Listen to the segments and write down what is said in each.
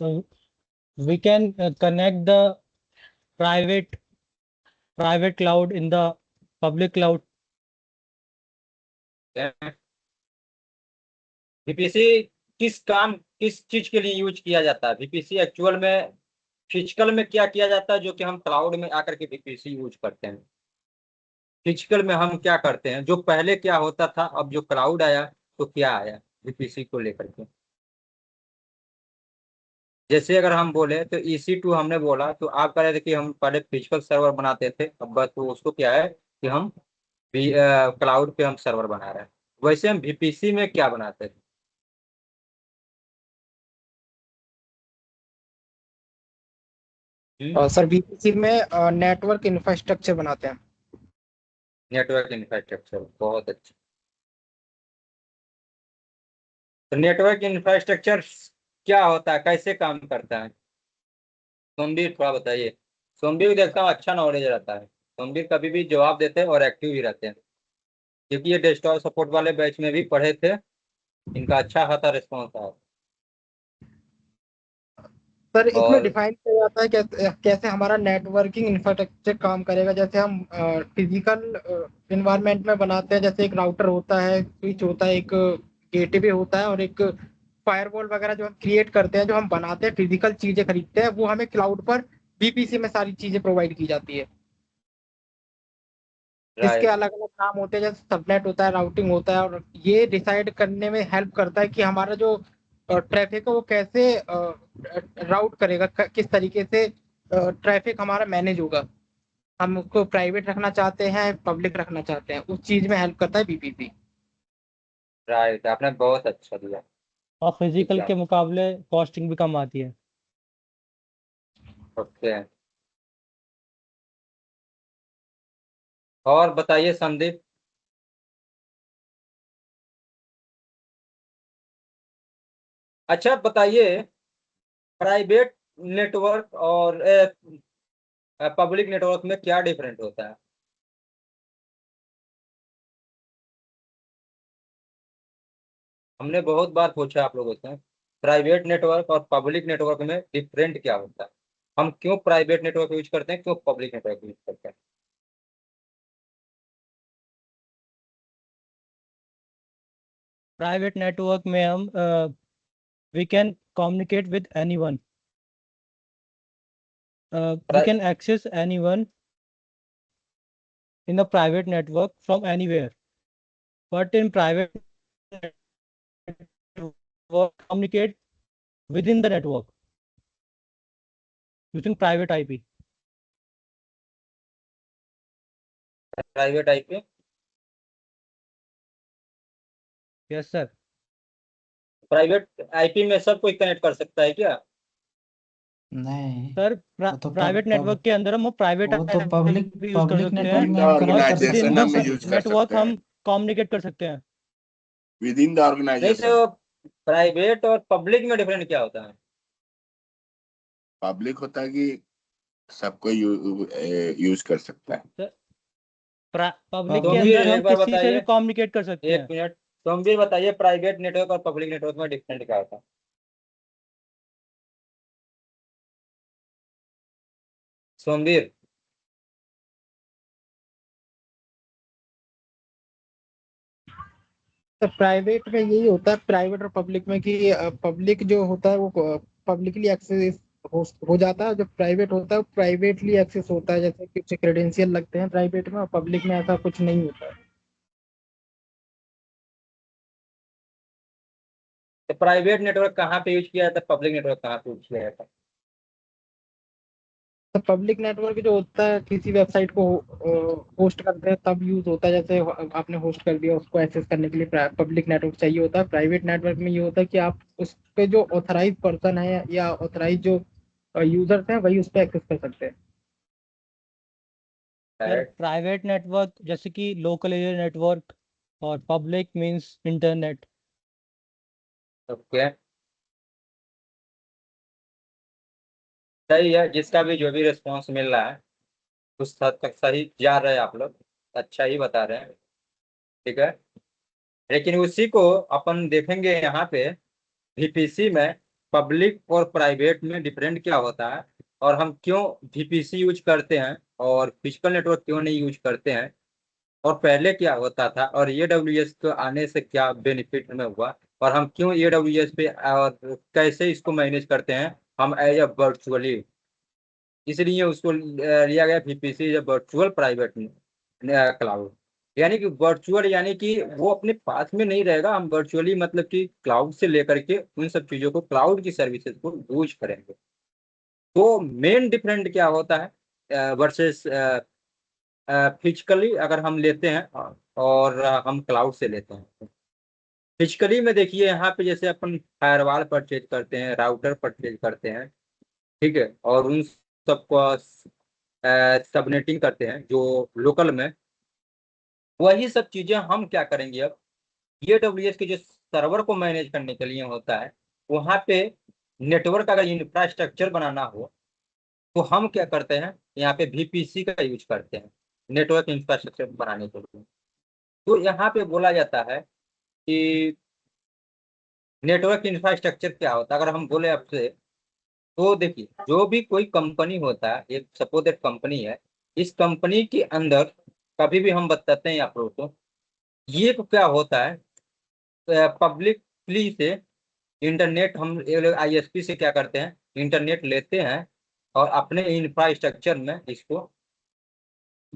So we can connect the private cloud in the public cloud. VPC किस चीज के लिए यूज किया जाता है? VPC एक्चुअल में फिजिकल में क्या किया जाता है जो कि हम क्लाउड में आकर के VPC यूज करते हैं? फिजिकल में हम क्या करते हैं, जो पहले क्या होता था, अब जो क्लाउड आया तो क्या आया VPC को लेकर के? जैसे अगर हम बोले तो EC2 हमने बोला, तो आप कह रहे थे कि हम पहले फिजिकल सर्वर बनाते थे, अब बस तो उसको क्या है कि हम क्लाउड पे हम सर्वर बना रहे हैं। वैसे हम VPC में क्या बनाते थे? सर VPC में नेटवर्क इंफ्रास्ट्रक्चर बनाते हैं। नेटवर्क इंफ्रास्ट्रक्चर, बहुत अच्छा। तो नेटवर्क इंफ्रास्ट्रक्चर क्या होता है, कैसे काम करता है? सोमवीर थोड़ा बताइए। सोमवीर को देखता हूँ अच्छा नॉलेज रहता है, सोमवीर कभी भी जवाब देते हैं और एक्टिव भी रहते हैं, क्योंकि ये डेस्कटॉप सपोर्ट वाले बैच में भी पढ़े थे, इनका अच्छा खासा रिस्पॉन्स था। सर इसमें और डिफाइन किया जाता है कैसे हमारा नेटवर्किंग इंफ्रास्ट्रक्चर काम करेगा। जैसे हम फिजिकल इन्वायरमेंट में बनाते हैं, जैसे एक राउटर होता है, स्विच होता है, एक गेटवे होता है, और एक फायरवॉल वगैरह जो हम क्रिएट करते हैं, जो हम बनाते हैं, फिजिकल चीजें खरीदते हैं, वो हमें क्लाउड पर VPC में सारी चीजें प्रोवाइड की जाती है। इसके राइट, अलग अलग काम होते हैं, जैसे सबनेट होता है, राउटिंग होता है, और ये डिसाइड करने में हेल्प करता है कि हमारा जो ट्रैफिक है वो कैसे राउट करेगा, किस तरीके से ट्रैफिक हमारा मैनेज होगा। हम उसको प्राइवेट रखना चाहते हैं, पब्लिक रखना चाहते हैं, उस चीज में हेल्प करता है VPC। राइट, आपने बहुत अच्छा दिया। और फिजिकल के एग्जाम। मुकाबले कॉस्टिंग भी कम आती है। ओके, और बताइए संदीप। अच्छा बताइए, प्राइवेट नेटवर्क और पब्लिक नेटवर्क में क्या डिफरेंट होता है? हमने बहुत बार पूछा आप लोगों से, प्राइवेट नेटवर्क और पब्लिक नेटवर्क में डिफरेंट क्या होता है, हम क्यों प्राइवेट नेटवर्क यूज करते हैं, क्यों पब्लिक नेटवर्क यूज करते हैं? प्राइवेट नेटवर्क में हम we can communicate with anyone. We can access anyone in a private network from anywhere. But in private network, communicate within the network using private IP. Private IP? Yes, sir. Private IP में सब कोई connect कर सकता है क्या? नहीं, sir वो तो प्राइवेट नेटवर्क के अंदर हम प्राइवेट वो तो पब्लिक भी यूज कर पब्लिक सकते नेटवर्क हैं में द हम कनेक्ट कर और सकते विद ऑर्गेनाइजेशन इन हैं हम द यूज कर नेटवर्क सकते हैं, हम कम्युनिकेट कर सकते हैं। विद इन द नहीं ऑर्गेनाइजेशन। तो प्राइवेट और पब्लिक में डिफरेंट क्या होता है? पब्लिक होता है कि सबको यूज कर सकता है। पब्लिक के पब्लिक अंदर हम एक बार किसी से भी बताइए, कम्युनिकेट कर सकते एक हैं। मिनट, तुम भी बताइए प्राइवेट नेटवर्क और पब्लिक नेटवर्क में डिफरेंट क्या होता है? सोमवीर। तो प्राइवेट में यही होता है, प्राइवेट और पब्लिक में, कि पब्लिक जो होता है वो पब्लिकली एक्सेस हो जाता है, जो प्राइवेट होता है वो प्राइवेटली एक्सेस होता है। जैसे कुछ क्रेडेंशियल लगते हैं प्राइवेट में, और पब्लिक में ऐसा कुछ नहीं होता है। तो प्राइवेट नेटवर्क कहाँ पे यूज किया जाता है, पब्लिक नेटवर्क कहाँ पे यूज किया जाता है? तो पब्लिक नेटवर्क जो होता है किसी वेबसाइट को होस्ट करते हैं तब यूज होता है। जैसे आपने होस्ट कर दिया, उसको एक्सेस करने के लिए पब्लिक नेटवर्क चाहिए होता है। प्राइवेट नेटवर्क में ये होता है कि आप उस पे जो ऑथराइज पर्सन है या ऑथराइज जो यूजर्स हैं वही उस पर एक्सेस कर सकते हैं। सर प्राइवेट नेटवर्क जैसे कि लोकल एरिया नेटवर्क और पब्लिक मींस इंटरनेट। ओके, सही है, जिसका भी जो भी रिस्पॉन्स मिल रहा है उस हद तक सही जा रहे हैं आप लोग, अच्छा ही बता रहे हैं, ठीक है। लेकिन उसी को अपन देखेंगे यहाँ पे VPC में पब्लिक और प्राइवेट में डिफरेंट क्या होता है, और हम क्यों VPC यूज करते हैं और फिजिकल नेटवर्क क्यों नहीं यूज करते हैं, और पहले क्या होता था, और AWS को आने से क्या बेनिफिट हमें हुआ, और हम क्यों AWS पे और कैसे इसको मैनेज करते हैं हम एज अ वर्चुअली, इसलिए उसको लिया गया VPC वर्चुअल प्राइवेट क्लाउड। यानी कि वर्चुअल यानी कि वो अपने पास में नहीं रहेगा, हम वर्चुअली मतलब कि क्लाउड से लेकर के उन सब चीजों को, क्लाउड की सर्विसेज को यूज करेंगे। तो मेन डिफरेंट क्या होता है वर्सेस फिजिकली अगर हम लेते हैं और हम क्लाउड से लेते हैं। फिजिकली में देखिए यहाँ पे जैसे अपन फायरवॉल परचेज करते हैं, राउटर परचेज करते हैं, ठीक है, और उन सबको सबनेटिंग करते हैं जो लोकल में, वही सब चीजें हम क्या करेंगे अब AWS के जो सर्वर को मैनेज करने के लिए होता है, वहां पे नेटवर्क अगर इंफ्रास्ट्रक्चर बनाना हो तो हम क्या करते हैं, यहाँ पे VPC का यूज करते हैं नेटवर्क इंफ्रास्ट्रक्चर बनाने के लिए। तो यहाँ पे बोला जाता है कि नेटवर्क इंफ्रास्ट्रक्चर क्या होता है, अगर हम बोले आपसे, तो देखिए जो भी कोई कंपनी होता है, एक सपोज दैट कंपनी है, इस कंपनी के अंदर कभी भी हम बताते हैं आप लोगों को, ये क्या होता है, पब्लिकली से इंटरनेट हम ISP से क्या करते हैं, इंटरनेट लेते हैं और अपने इंफ्रास्ट्रक्चर में इसको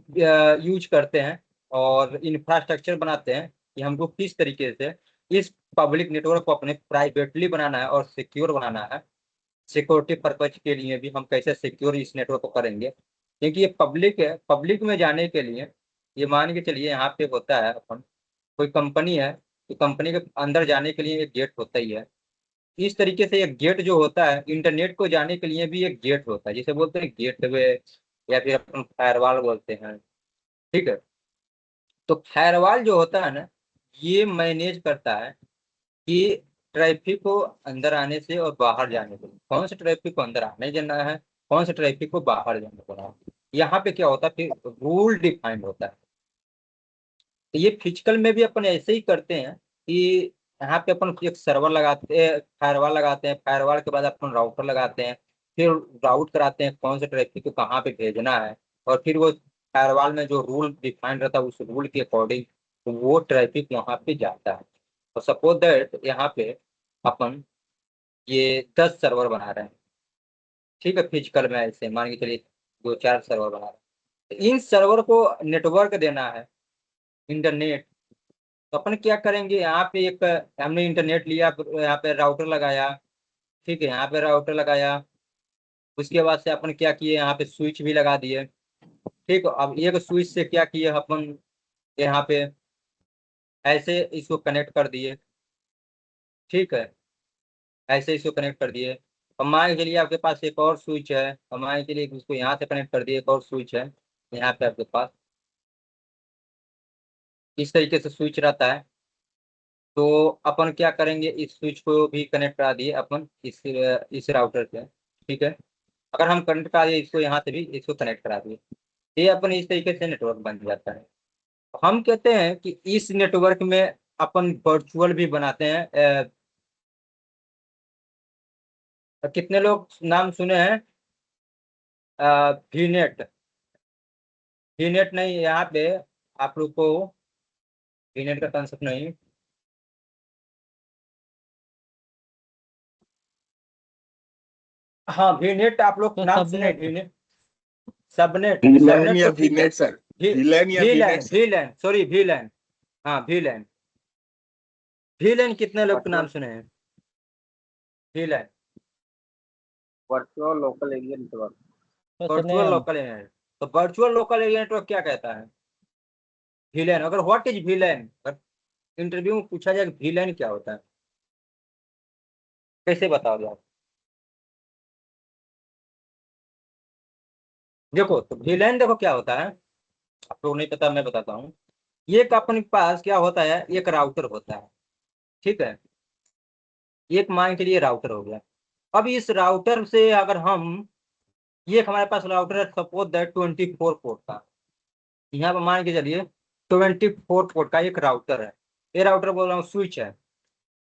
यूज करते हैं और इंफ्रास्ट्रक्चर बनाते हैं कि हमको किस तरीके से इस पब्लिक नेटवर्क को अपने प्राइवेटली बनाना है और सिक्योर बनाना है। सिक्योरिटी पर्पज के लिए भी हम कैसे सिक्योर इस नेटवर्क को करेंगे, क्योंकि ये पब्लिक है, पब्लिक में जाने के लिए ये मान के चलिए यहाँ पे होता है, अपन कोई कंपनी है तो कंपनी के अंदर जाने के लिए एक गेट होता ही है। इस तरीके से एक गेट जो होता है, इंटरनेट को जाने के लिए भी एक गेट होता है, जिसे बोलते हैं गेटवे या फिर अपन फायरवॉल बोलते हैं, ठीक है। तो फायरवॉल जो होता है ना, ये मैनेज करता है कि ट्रैफिक को अंदर आने से और बाहर जाने से, कौन से ट्रैफिक को अंदर आने जाना है, कौन से ट्रैफिक को बाहर जाने को है। यहाँ पे क्या होता है, फिर रूल डिफाइंड होता है। तो ये फिजिकल में भी अपन ऐसे ही करते हैं कि यहाँ पे अपन एक सर्वर लगाते हैं, फायरवॉल लगाते हैं, फायरवॉल के बाद अपन राउटर लगाते हैं, फिर राउट कराते हैं कौन से ट्रैफिक को कहाँ पे भेजना है, और फिर वो फायरवॉल में जो रूल डिफाइंड रहता है उस रूल के अकॉर्डिंग वो ट्रैफिक वहाँ पे जाता है। तो सपोज दैट यहाँ पे अपन ये 10 सर्वर बना रहे हैं, ठीक है, फिजिकल में ऐसे मान के चलिए 2-4 सर्वर बना रहे हैं, तो इन सर्वर को नेटवर्क देना है, इंटरनेट। तो अपन क्या करेंगे, यहाँ पे एक हमने इंटरनेट लिया, यहाँ पे राउटर लगाया, ठीक है, यहाँ पे राउटर लगाया, उसके बाद से अपन क्या किए, यहाँ पे स्विच भी लगा दिए, ठीक। अब एक स्विच से क्या किए अपन, यहाँ पे ऐसे इसको कनेक्ट कर दिए, ठीक है, ऐसे इसको कनेक्ट कर दिए। अब मान के लिए आपके पास एक और स्विच है, अब मान के लिए इसको यहाँ से कनेक्ट कर दिए, एक और स्विच है यहाँ पे आपके पास, इस तरीके से स्विच रहता है। तो अपन क्या करेंगे, इस स्विच को भी कनेक्ट करा दिए अपन इस राउटर से, ठीक है। अगर हम कनेक्ट करा दिए इसको, यहाँ से भी इसको कनेक्ट करा दिए, ये अपन इस तरीके से नेटवर्क बन जाता है। हम कहते हैं कि इस नेटवर्क में अपन वर्चुअल भी बनाते हैं। कितने लोग नाम सुने हैं VNet? VNet नहीं, यहाँ पे आप लोग को VNet का कंसेप्ट नहीं, हाँ VNet आप लोग तो नाम सुने, subnet VNet, subnet, VLAN subnet या तो ठीक है, VNet सर, VLAN या VLAN, VNet VLAN sorry VLAN, हाँ VLAN, VLAN कितने लोग के नाम सुने हैं, VLAN virtual local area network. तो सुने वर्चुअल हम। Local area. तो वर्चुअल लोकल एरिया नेटवर्क क्या कहता है, VLAN। अगर व्हाट इज VLAN, इंटरव्यू में पूछा जाए VLAN क्या होता है, कैसे बताओगे आप? देखो तो VLAN देखो क्या होता है, आप लोग नहीं पता मैं बताता हूँ। ये एक अपने पास क्या होता है, एक राउटर होता है, ठीक है, एक मान के लिए राउटर हो गया। अब इस राउटर से अगर हम, ये एक हमारे पास राउटर है सपोज दैट 24 पोर्ट का, यहाँ पर मान के चलिए 24 पोर्ट का एक राउटर है, ये राउटर बोल रहा हूँ स्विच है,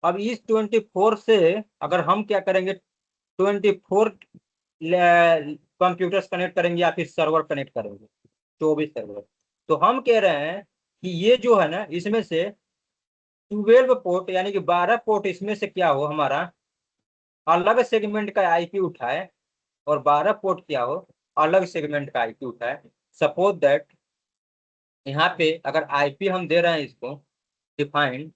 अब इस 24 से अगर हम क्या करेंगे, 24 कंप्यूटर्स कनेक्ट करेंगे या फिर सर्वर कनेक्ट करेंगे, 24 सर्वर। तो हम कह रहे हैं कि ये जो है ना, इसमें से 12 पोर्ट यानी कि 12 पोर्ट इसमें से क्या हो, हमारा अलग सेगमेंट का आईपी उठाए, और 12 पोर्ट क्या हो, अलग सेगमेंट का आईपी उठाए। सपोज दैट यहाँ पे अगर आईपी हम दे रहे हैं इसको डिफाइंड,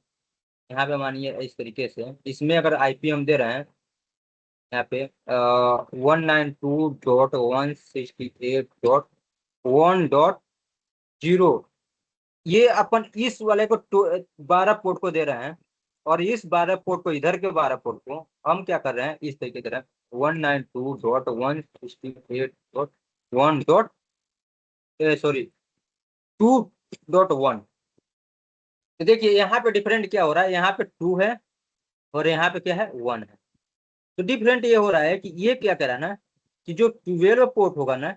यहाँ पे मानिए इस तरीके से, इसमें अगर आईपी हम दे रहे हैं यहाँ पे 192.168.1.0, ये अपन इस वाले को 12 पोर्ट को दे रहे हैं, और इस 12 पोर्ट को, इधर के 12 पोर्ट को हम क्या कर रहे हैं, इस तरीके से 192.168.1 सॉरी 2.1। तो देखिए यहाँ पे डिफरेंट क्या हो रहा है, यहाँ पे 2 है और यहाँ पे क्या है 1 है। तो डिफरेंट ये हो रहा है कि ये क्या कह रहा है ना, कि जो 12 पोर्ट होगा ना,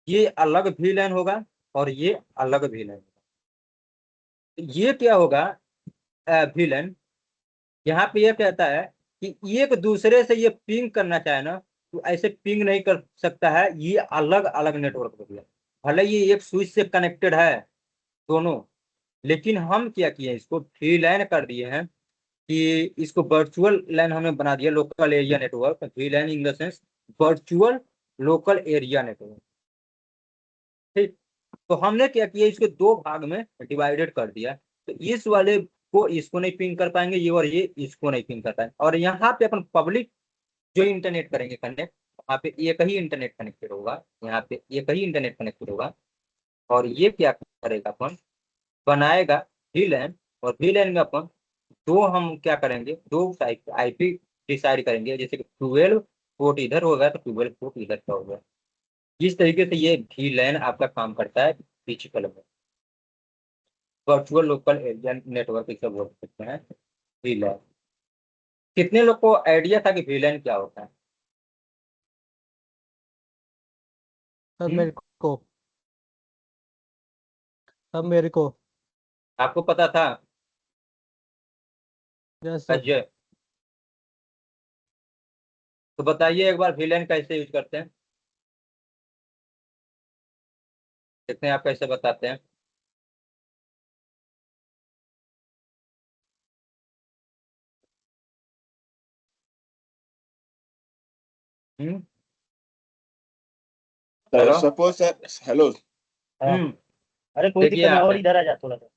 ये अलग भी लाइन होगा और ये अलग भी लाइन होगा। तो ये क्या होगा भी लाइन, यहाँ पे ये कहता है कि एक दूसरे से ये पिंग करना चाहे ना, तो ऐसे पिंग नहीं कर सकता है, ये अलग अलग नेटवर्क हो गया। भले ये एक स्विच से कनेक्टेड है दोनों, लेकिन हम क्या किए, इसको भी लाइन कर दिए हैं कि इसको वर्चुअल लाइन हमने बना दिया, local area network. V line in the sense virtual local area network. ठीक, तो हमने क्या किया, इसको 2 भाग में डिवाइडेड कर दिया। तो इस वाले को इसको नहीं पिंग कर पाएंगे, ये और ये इसको नहीं पिंग कर पाएंगे। और यहाँ पे अपन पब्लिक जो इंटरनेट करेंगे कनेक्ट, वहाँ पे एक ही इंटरनेट कनेक्टेड होगा, यहाँ पे एक ही इंटरनेट कनेक्टेड होगा। और ये क्या करेगा, अपन बनाएगा VLAN, और VLAN में अपन हम क्या करेंगे, 2 टाइप आईपी डिसाइड करेंगे। जैसे कि 12 पोर्ट इधर होगा तो 12 पोर्ट इधर का होगा। जिस तरीके से ये VLAN आपका काम करता है फिजिकल में, वर्चुअल लोकल एरिया नेटवर्क इसे बोल सकते हैं VLAN। कितने लोग को आइडिया था कि VLAN क्या होता है? सब मेरे को सब मेरे को आपको पता था? Yes sir. अजय, तो बताइए एक बार VLAN कैसे यूज करते हैं, देखते हैं आप कैसे बताते हैं। Hmm hello. Suppose sir, hello. Hmm अरे कोई देखिए दिक्कत नहीं, यहाँ और पे इधर आ जा थोड़ा सा।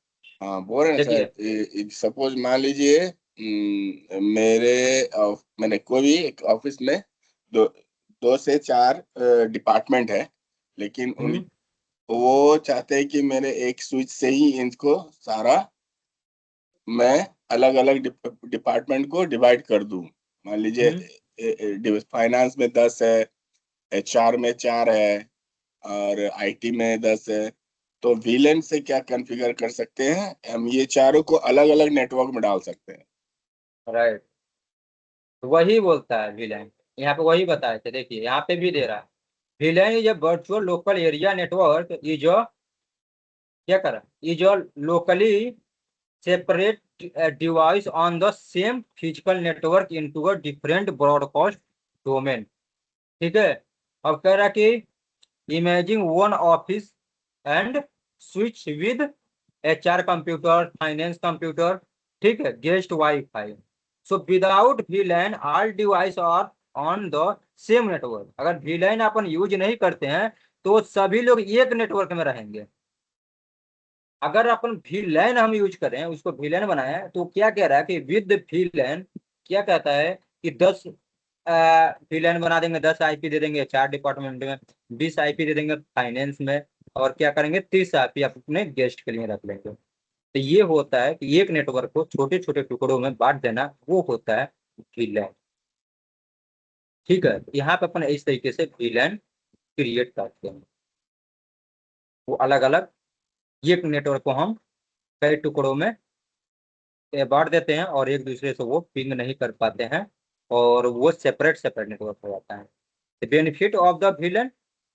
हाँ, बोल रहे हैं देखिए, सर, सपोज मान लीजिए मेरे मैंने कोई भी एक ऑफिस में 2 से 4 डिपार्टमेंट है, लेकिन वो चाहते हैं कि मेरे एक स्विच से ही इनको सारा मैं अलग अलग डिपार्टमेंट को डिवाइड कर दूं। मान लीजिए फाइनेंस में 10 है, HR में 4 है, और IT में 10 है। तो VLAN से क्या कॉन्फ़िगर कर सकते हैं, हम ये चारों को अलग अलग नेटवर्क में डाल सकते हैं। राइट, वही बोलता है VLAN, यहाँ पे वही बताए थे। देखिए यहाँ पे भी दे रहा है, VLAN is a virtual local area network is क्या कर रहा है, is locally separate device on the same physical network into a different broadcast domain. ठीक है, अब कह रहा है कि imaging one office and switch with HR computer, finance computer, ठीक है, guest wifi. So without VLAN all devices are on the same network. अगर VLAN अपन यूज नहीं करते हैं तो सभी लोग एक नेटवर्क में रहेंगे। अगर अपन VLAN हम यूज करें, उसको VLAN बनाए, तो क्या कह रहा है कि विद VLAN क्या कहता है कि 10 VLAN बना देंगे, 10 IP दे देंगे 4 डिपार्टमेंट में, 20 IP दे देंगे फाइनेंस में, और क्या करेंगे 30 IP अपने गेस्ट के लिए रख लेंगे। तो ये होता है कि एक नेटवर्क को छोटे छोटे टुकड़ों में बांट देना, वो होता है VLAN। ठीक है, यहाँ पे अपन इस तरीके से VLAN क्रिएट करते हैं, वो अलग अलग एक नेटवर्क को हम कई टुकड़ों में बांट देते हैं, और एक दूसरे से वो पिंग नहीं कर पाते हैं, और वो सेपरेट सेपरेट नेटवर्क हो जाता है। बेनिफिट ऑफ द VLAN,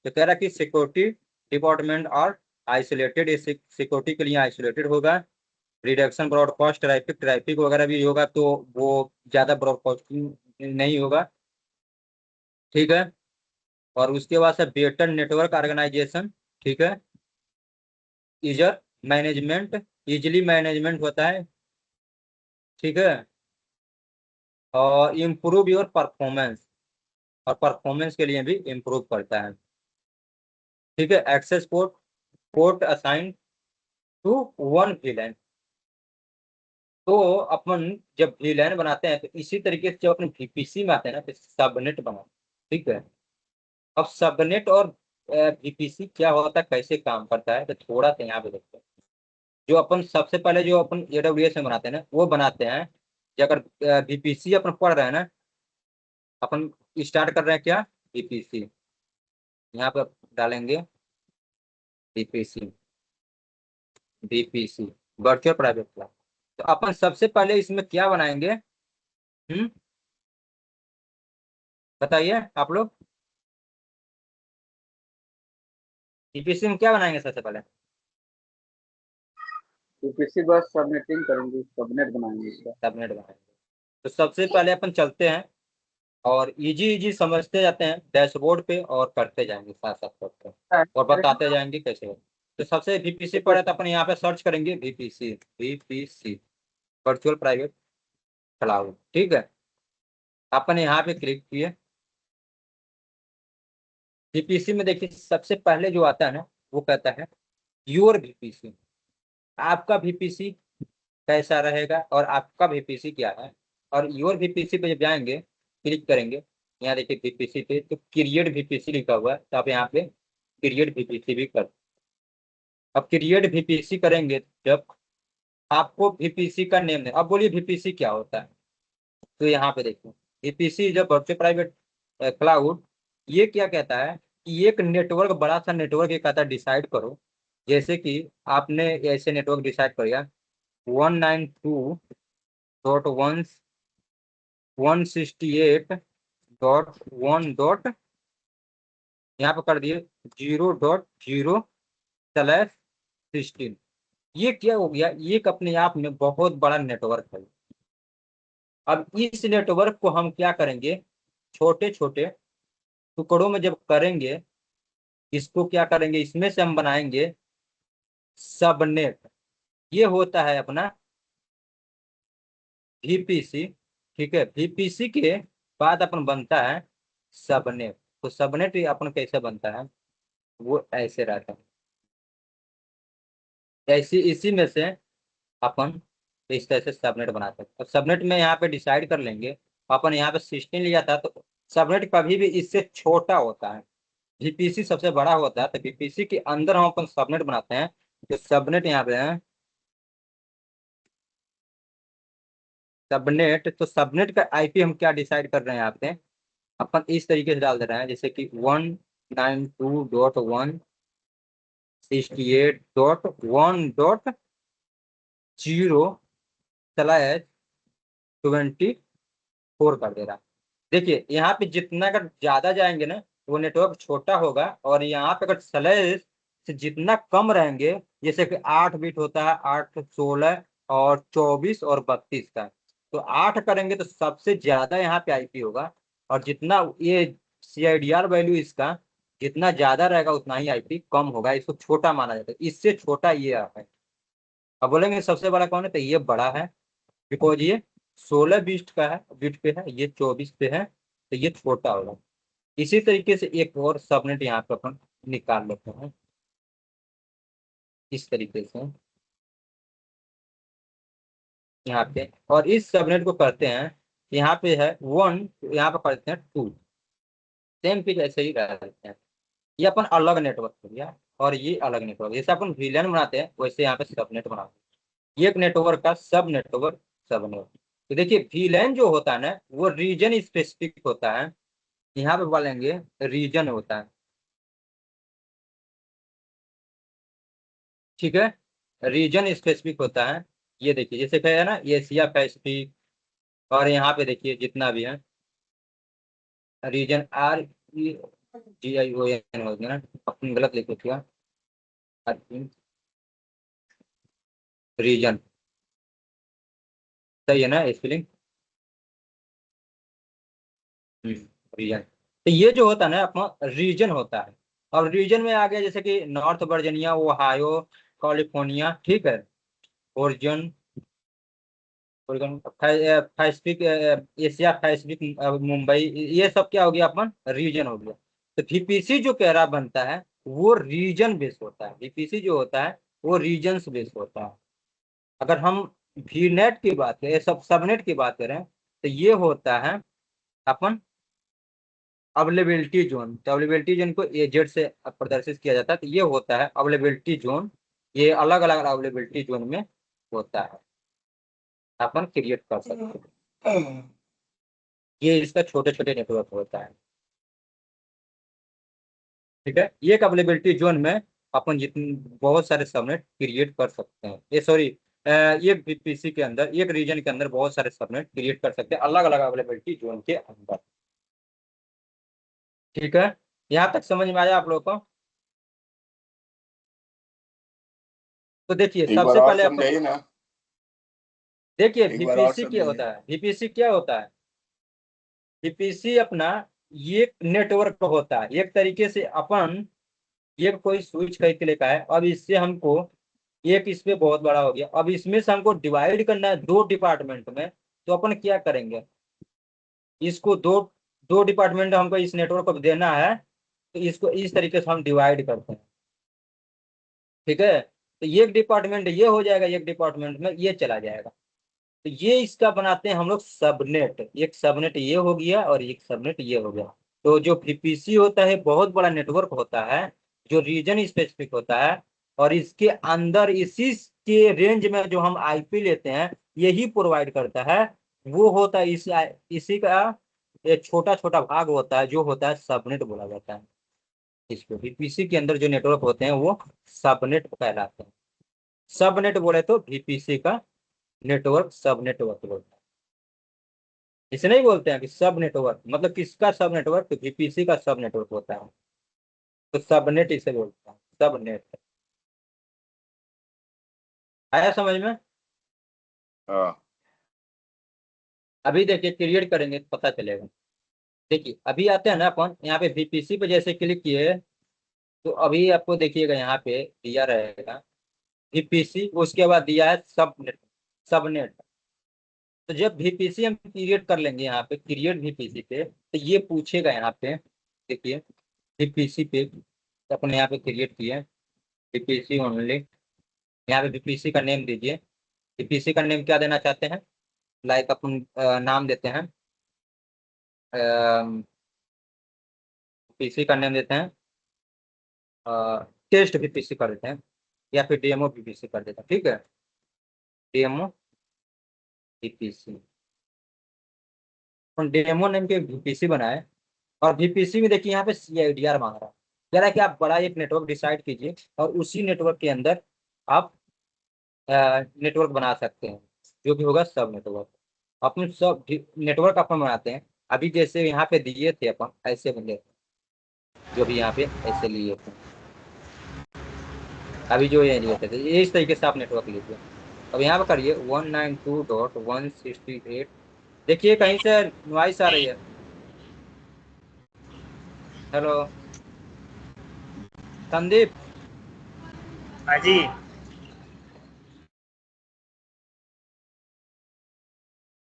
तो कह रहा है कि सिक्योरिटी डिपार्टमेंट और आइसोलेटेड, सिक्योरिटी के लिए आइसोलेटेड होगा। रिडक्शन ब्रॉडकास्ट ट्रैफिक, ट्रैफिक वगैरह भी होगा तो वो ज्यादा ब्रॉडकास्टिंग नहीं होगा, ठीक है। और उसके बाद से बेटर नेटवर्क ऑर्गेनाइजेशन, ठीक है। यूजर मैनेजमेंट, इजिली मैनेजमेंट होता है, ठीक है। और इम्प्रूव योर परफॉर्मेंस, और परफॉर्मेंस के लिए भी इम्प्रूव करता है, ठीक है। Access port, port assign to one VLAN। तो अपन जब VLAN बनाते हैं तो इसी तरीके से जब अपने VPC में आते हैं ना तो सबनेट बनाते हैं, ठीक है। अब सबनेट और VPC क्या होता है, कैसे काम करता है, तो थोड़ा सा यहाँ पे देखते हैं। जो अपन सबसे पहले जो अपन AWS में बनाते हैं ना वो बनाते हैं कि अगर VPC अपन पढ़ रहे हैं ना, अपन स्टार्ट कर रहे हैं क्या, VPC, यहाँ पे डालेंगे VPC, VPC virtual private class. तो अपन सबसे पहले इसमें क्या बनाएंगे, बताइए आप लोग, VPC में क्या बनाएंगे सबसे पहले। VPC बस सबनेटिंग करेंगे, सबनेट बनाएंगे इसका। सबनेट बनाएंगे। तो सबसे पहले अपन चलते हैं और इजी इजी समझते जाते हैं डैशबोर्ड पे और करते जाएंगे साथ साथ करते और बताते जाएंगे कैसे हो। तो सबसे VPC पढ़े तो अपन यहाँ पे सर्च करेंगे VPC वर्चुअल प्राइवेट क्लाउड, ठीक है। अपन यहाँ पे क्लिक किए, VPC में देखिए सबसे पहले जो आता है ना वो कहता है योर VPC, आपका VPC कैसा रहेगा और आपका VPC क्या है। और योर VPC पे जब जाएंगे क्लिक करेंगे, यहाँ देखिए VPC पे तो क्रिएट VPC लिखा हुआ है, तो आप यहाँ पे क्रिएट VPC भी कर। अब क्रिएट VPC करेंगे जब आपको VPC का नेम है। अब बोलिए VPC क्या होता है, तो यहाँ पे देखिए VPC जब वर्चुअल प्राइवेट क्लाउड, ये क्या कहता है कि एक नेटवर्क, बड़ा सा नेटवर्क ये कहता है डिसाइड करो। जैसे कि आपने ऐसे नेटवर्क डिसाइड कर दिया 192.168.1 यहाँ पे कर दिए 0.0/16। ये क्या हो गया, ये एक अपने आप में बहुत बड़ा नेटवर्क है। अब इस नेटवर्क को हम क्या करेंगे, छोटे छोटे टुकड़ों में जब करेंगे, इसको क्या करेंगे, इसमें से हम बनाएंगे सबनेट। ये होता है अपना VPC, ठीक है। VPC के बाद अपन बनता है सबनेट। तो सबनेट अपन कैसे बनता है, वो ऐसे रहता है, ऐसी इसी में से अपन इस तरह से सबनेट बनाते हैं। तो सबनेट में यहाँ पे डिसाइड कर लेंगे, अपन यहाँ पे 16 लिया था, तो सबनेट कभी भी इससे छोटा होता है, VPC सबसे बड़ा होता है। तो VPC के अंदर हम अपन सबनेट बनाते हैं। तो सबनेट यहाँ पे है सबनेट। तो सबनेट का IP हम क्या डिसाइड कर रहे हैं यहाँ पे, अपन इस तरीके से डाल दे रहे हैं जैसे कि 192.168.0/24 कर दे रहा है। देखिए यहाँ पे जितना अगर ज्यादा जाएंगे ना वो नेटवर्क छोटा होगा, और यहाँ पे अगर स्लैश से जितना कम रहेंगे, जैसे कि 8 बिट होता है, 8, 16 और 24 और 32 का, तो 8 करेंगे तो सबसे ज्यादा यहाँ पे IP होगा। और जितना ये CIDR वैल्यू इसका जितना ज्यादा रहेगा उतना ही IP कम होगा, इसको छोटा माना जाता है, इससे छोटा ये है। अब बोलेंगे सबसे बड़ा कौन है, तो ये बड़ा है, बिकॉज ये 16 बिट का है, बिट पे है, ये 24 पे है, तो ये छोटा होगा। इसी तरीके से एक और सबनेट यहाँ पे अपन निकाल लेते हैं इस तरीके से यहाँ पे। और इस सबनेट को करते हैं, यहाँ पे है 1, यहाँ पे करते हैं 2, सेम पिच ऐसे ही रहते हैं। ये अपन अलग नेटवर्क हो गया और ये अलग नेटवर्क, जैसे अपन VLAN बनाते हैं वैसे यहाँ पे सबनेट बनाते हैं। ये एक नेटवर्क का सबनेट। तो देखिए VLAN जो होता है ना वो रीजन स्पेसिफिक होता है, यहाँ पे बोलेंगे रीजन होता है, ठीक है। रीजन स्पेसिफिक होता है। ये देखिए जैसे कहे है ना एशिया पैसिफिक, और यहाँ पे देखिए जितना भी है रीजन REGION हो गया ना, अपन गलत लिख दिया रीजन, सही है ना स्पेलिंग? रीजन। तो ये जो होता है ना अपना रीजन होता है। और रीजन में आ गया जैसे कि नॉर्थ वर्जीनिया, ओहायो, कैलिफोर्निया, ठीक है, origin, Pacific Asia, Pacific Mumbai, ये सब क्या हो गया अपन रीजन हो गया। तो वीपीसी जो कहरा बनता है वो रीजन बेस होता है। वीपीसी जो होता है वो रीजन्स बेस होता है। अगर हम वीनेट की बात करें, सबनेट की बात करें, तो ये होता है अपन अवेलेबिलिटी जोन। तो अवेलेबिलिटी जोन को एजेड से प्रदर्शित किया जाता है। तो ये होता है अवेलेबिलिटी जोन। ये अलग अलग अवेलेबिलिटी जोन में होता है, अपन क्रिएट कर सकते हैं। ये इसका छोटे छोटे नेटवर्क होता है, ठीक है। ये अवेलेबिलिटी जोन में अपन जितने बहुत सारे सबनेट क्रिएट कर सकते हैं। ये सॉरी, ये वीपीसी के अंदर एक रीजन के अंदर बहुत सारे सबनेट क्रिएट कर सकते हैं अलग अलग अवेलेबिलिटी जोन के अंदर, ठीक है। यहाँ तक समझ में आया आप लोगों को? तो देखिए एक बार सबसे और पहले अपन समझाइए ना, देखिए एक बार और वीपीसी क्या समझाइए। होता है। वीपीसी क्या होता है? वीपीसी अपना ये नेटवर्क होता है। एक तरीके से अपन ये कोई स्विच खरीद के लेकर है, अब इससे हमको एक इसमें बहुत बड़ा हो गया, अब इसमें से हमको डिवाइड करना है दो डिपार्टमेंट में। तो अपन क्या करेंगे, इसको दो दो डिपार्टमेंट हमको इस नेटवर्क को देना है, तो इसको इस तरीके से हम डिवाइड करते हैं, ठीक है। तो एक डिपार्टमेंट ये हो जाएगा, एक डिपार्टमेंट में ये चला जाएगा। तो ये इसका बनाते हैं हम लोग सबनेट। एक सबनेट ये हो गया और एक सबनेट ये हो गया। तो जो वीपीसी होता है बहुत बड़ा नेटवर्क होता है जो रीजन स्पेसिफिक होता है, और इसके अंदर इसी के रेंज में जो हम आईपी लेते हैं यही प्रोवाइड करता है। वो होता है इसी का एक छोटा छोटा भाग होता है जो होता है सबनेट बोला जाता है। इसको वीपीसी के अंदर जो नेटवर्क होते हैं वो सबनेट कहलाते हैं। सबनेट बोले तो वीपीसी का नेटवर्क सब नेटवर्क बोलते हैं। इसे नहीं बोलते हैं कि सब नेटवर्क, मतलब किसका सब नेटवर्क? तो वीपीसी का सब नेटवर्क होता है। तो सबनेट इसे बोलते हैं, सबनेट। आया समझ में? हाँ, अभी देखिए क्रिएट करेंगे तो पता चलेगा। देखिए अभी आते हैं ना अपन यहाँ पे वीपीसी पे जैसे क्लिक किए, तो अभी आपको देखिएगा यहाँ पे दिया रहेगा वीपीसी, उसके बाद दिया है सबनेट। सबनेट। तो जब वीपीसी हम क्रिएट कर लेंगे यहाँ पे क्रिएट वीपीसी पे, तो ये पूछेगा यहाँ पे, देखिए वीपीसी पे अपने यहाँ पे क्रिएट किए वीपीसी ओनली। यहाँ पे वीपीसी का नेम दीजिए। वीपीसी का नेम क्या देना चाहते हैं? लाइक अपन नाम देते हैं, वीपीसी का नेम देते हैं टेस्ट वीपीसी कर देते हैं, या फिर डेमो वीपीसी कर देते हैं, ठीक है। डेमो वीपीसी, डेमो नेम के वीपीसी बनाए। और वीपीसी में देखिए यहाँ पे सीआईडीआर मांग रहा है, कह रहा है कि आप बड़ा एक नेटवर्क डिसाइड कीजिए और उसी नेटवर्क के अंदर आप नेटवर्क बना सकते हैं जो कि होगा सब नेटवर्क। अपन सब नेटवर्क अपन बनाते हैं। अभी जैसे यहाँ पे दिए थे अपन ऐसे बंदे, जो भी यहाँ पे ऐसे लिए थे, अभी जो ये लिए थे तो ये इस तरीके से आप नेटवर्क लीजिए। अब यहाँ पे करिए 192.168। देखिए कहीं से नॉइस आ रही है। हेलो संदीप। हाँ जी।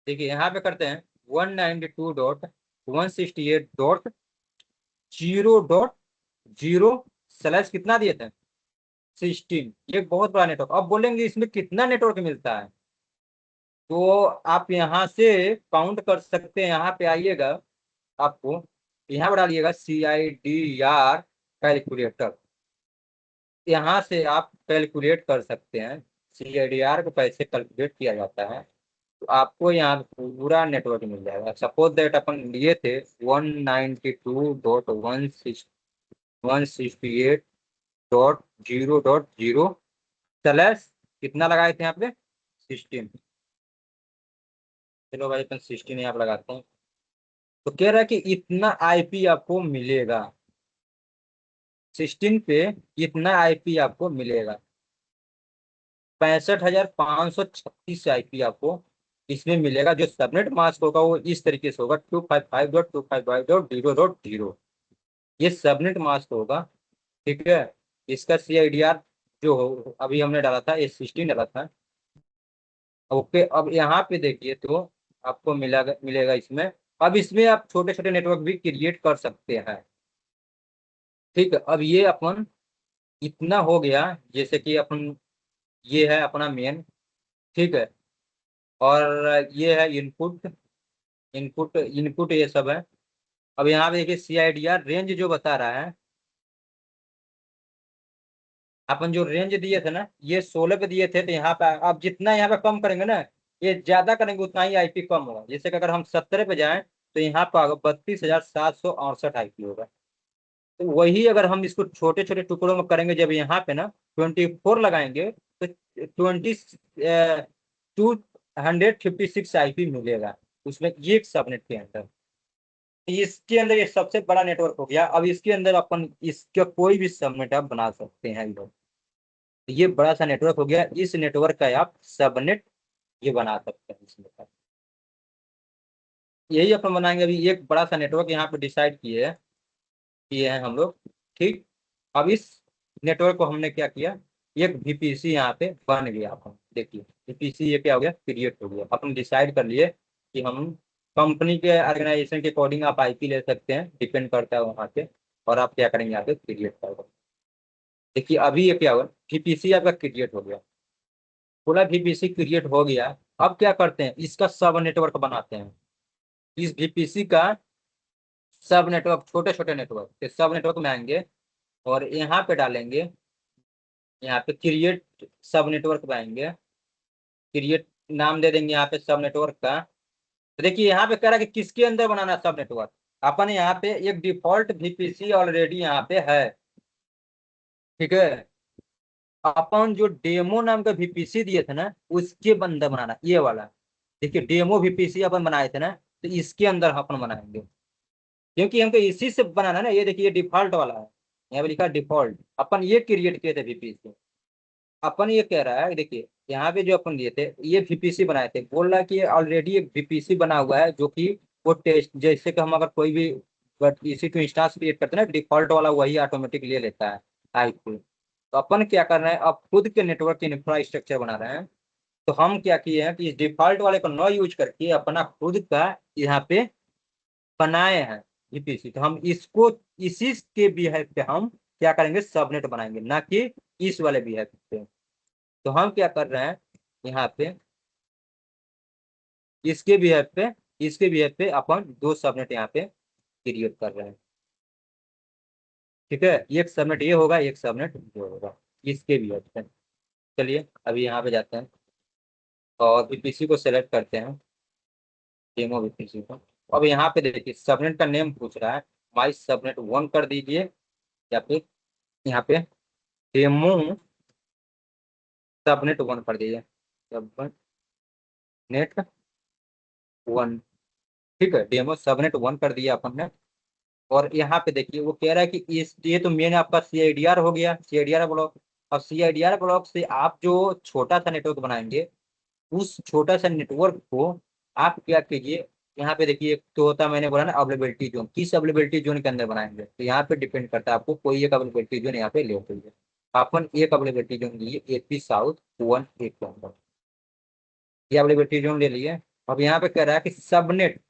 देखिए यहाँ पे करते हैं 192.168.0.0 कितना दिए थे 16। ये बहुत बड़ा नेटवर्क। अब बोलेंगे इसमें कितना नेटवर्क मिलता है, तो आप यहाँ से काउंट कर सकते हैं। यहाँ पे आइएगा, आपको यहाँ पर डालिएगा CIDR कैलकुलेटर। यहाँ से आप कैलकुलेट कर सकते हैं CIDR को कैसे कैलकुलेट किया जाता है। तो आपको यहाँ पे पूरा नेटवर्क मिल जाएगा। सपोज दैट अपन लिए थे 192.168.0.0 कितना लगाए थे यहाँ पे 16। चलो भाई अपन 16 यहाँ पे लगाते हैं। तो कह रहा है कि इतना आईपी आपको मिलेगा, 16 पे इतना आईपी आपको मिलेगा। 65,536 आईपी आपको इसमें मिलेगा जो सबनेट मास्क होगा वो इस तरीके से होगा 255.255.0.0। ये सबनेट मास्क होगा, ठीक है। इसका CIDR जो हो अभी हमने डाला था S16 डाला था। ओके, अब यहाँ पे देखिए तो आपको मिलेगा इसमें। अब इसमें आप छोटे छोटे नेटवर्क भी क्रिएट कर सकते हैं, ठीक है। अब ये अपन इतना हो गया, जैसे कि अपन ये है अपना मेन, ठीक है। और ये है इनपुट, इनपुट इनपुट ये सब है। अब यहाँ पे देखिए CIDR रेंज जो बता रहा है, अपन जो रेंज दिए थे ना ये 16 पे दिए थे, तो यहाँ पे आप जितना यहाँ पे कम करेंगे ना, ये ज्यादा करेंगे उतना ही IP कम होगा। जैसे कि अगर हम 17 पे जाएं तो यहाँ पे 32,768 IP होगा। तो वही अगर हम इसको छोटे छोटे टुकड़ों में करेंगे, जब यहाँ पे ना 24 लगाएंगे तो 256 IP मिलेगा उसमें एक सबनेट के अंदर। इसके अंदर ये सबसे बड़ा नेटवर्क हो गया। अब इसके अंदर अपन इसका कोई भी सबनेट आप बना सकते हैं इधर। ये बड़ा सा नेटवर्क हो गया, इस नेटवर्क का आप सबनेट ये बना सकते हैं इसमें। यही अपन बनाएंगे। अभी एक बड़ा सा नेटवर्क यहाँ पे डिसाइड किए हैं हम लोग, ठीक। अब इस नेटवर्क को हमने क्या किया, एक VPC यहाँ पे बन गया। अपन देखिए VPC ये क्या हो गया, क्रिएट हो गया। अपन डिसाइड कर लिए कि हम कंपनी के ऑर्गेनाइजेशन के अकॉर्डिंग आप IP ले सकते हैं, डिपेंड करता है वहाँ पे। और आप क्या करेंगे यहाँ पे क्रिएट करोगे। देखिए अभी ये क्या हुआ, VPC आपका क्रिएट हो गया, पूरा VPC क्रिएट हो गया। अब क्या करते हैं, इसका सब नेटवर्क बनाते हैं। इस VPC का सब नेटवर्क, छोटे छोटे नेटवर्क सब नेटवर्क में आएंगे और यहाँ पे डालेंगे, यहाँ पे क्रिएट सब नेटवर्क पे आएंगे, क्रिएट नाम दे देंगे यहाँ पे सब नेटवर्क का। तो देखिए यहाँ पे कह रहा है कि किसके अंदर बनाना सब नेटवर्क। अपन यहाँ पे एक डिफॉल्ट VPC ऑलरेडी यहाँ पे है, ठीक है। अपन जो डेमो नाम का VPC दिए थे ना उसके अंदर बनाना ये वाला। देखिए डेमो VPC अपन बनाए थे ना, तो इसके अंदर अपन बनाएंगे, क्योंकि हमको इसी से बनाना है ना। ये देखिए डिफॉल्ट वाला है, यहाँ पे लिखा डिफॉल्ट, अपन ये क्रिएट किए थे VPC। अपन ये कह रहा है देखिए यहाँ पे जो अपन लिए थे ये VPC बनाए थे, बोल रहा है कि ऑलरेडी एक VPC बना हुआ है जो कि वो टेस्ट, जैसे कि हम अगर कोई भी बट इसी को इंस्टांस क्रिएट करते हैं ना, डिफॉल्ट वाला वही ऑटोमेटिक ले लेता है IP। तो अपन क्या कर रहे हैं, अब खुद के नेटवर्क इंफ्रास्ट्रक्चर बना रहे हैं। तो हम क्या किए हैं कि इस डिफॉल्ट वाले को न यूज करके अपना खुद का यहाँ पे बनाए हैं VPC। तो हम इसको इसी के बिहेव पे हम क्या करेंगे, सबनेट बनाएंगे, ना कि इस वाले बिहेव पे। तो हम क्या कर रहे हैं यहाँ पे इसके बिहेव पे अपन दो सबनेट यहाँ पे क्रिएट कर रहे हैं, ठीक है। एक सबनेट ये होगा, एक सबनेट ये होगा इसके बिहेव पे। चलिए अभी यहाँ पे जाते हैं और VPC को सेलेक्ट करते हैं, डेमो VPC को। अब यहाँ पे देखिए सबनेट का नेम पूछ रहा है, माई सबनेट 1 कर दीजिए, या फिर यहाँ पे डेमो सबनेट 1 कर दीजिए, सबनेट 1, ठीक है। डेमो सबनेट 1 कर दिया अपन ने। और यहाँ पे देखिए वो कह रहा है कि इस ये तो मेन आपका CIDR हो गया, CIDR ब्लॉक। अब CIDR ब्लॉक से आप जो छोटा सा नेटवर्क बनाएंगे, उस छोटा सा नेटवर्क को आप क्या कीजिए, यहाँ पे देखिए एक तो होता है, मैंने बोला ना अवेलेबिलिटी जोन, किस अवेलेबिलिटी जोन के अंदर बनाएंगे। तो यहाँ पे डिपेंड करता है, आपको कोई एक अवेलेबिलिटी जोन यहाँ पे ले चाहिए। अपन एक अवेलेबिलिटी जोन लिए AP साउथ 1 8 के अंदर, ये अवेलेबिलिटी जोन ले लिए। अब यहाँ पे कह रहा है कि सबनेट,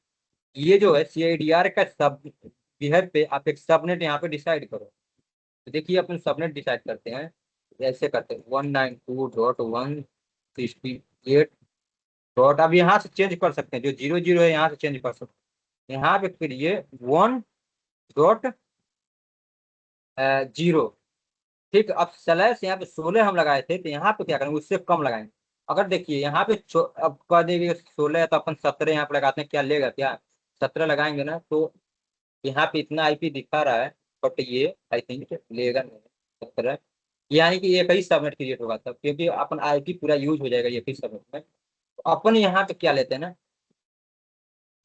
ये जो है CIDR का सब बिहेव पे आप एक सबनेट यहाँ पे डिसाइड करो। तो देखिए अपन सबनेट डिसाइड करते हैं, ऐसे करते हैं 192.168 डॉट। अब यहाँ से चेंज कर सकते हैं, जो 00 है यहाँ से चेंज कर सकते हैं। यहाँ पे फिर ये 1.0, ठीक। अब स्लैश यहाँ पे 16 हम लगाए थे, तो यहाँ पे क्या करेंगे, उससे कम लगाएंगे। अगर देखिए यहाँ पे अब कह देंगे 16 है तो अपन 17 यहाँ पे लगाते हैं, क्या लेगा, क्या 17 लगाएंगे ना, तो यहाँ पे इतना IP दिखा रहा है, बट ये आई थिंक लेगा नहीं 17। यानी कि एक ही सबनेट क्रिएट होगा तब, क्योंकि अपन IP पूरा यूज हो जाएगा एक ही सबनेट में। तो अपन यहाँ पे क्या लेते हैं ना,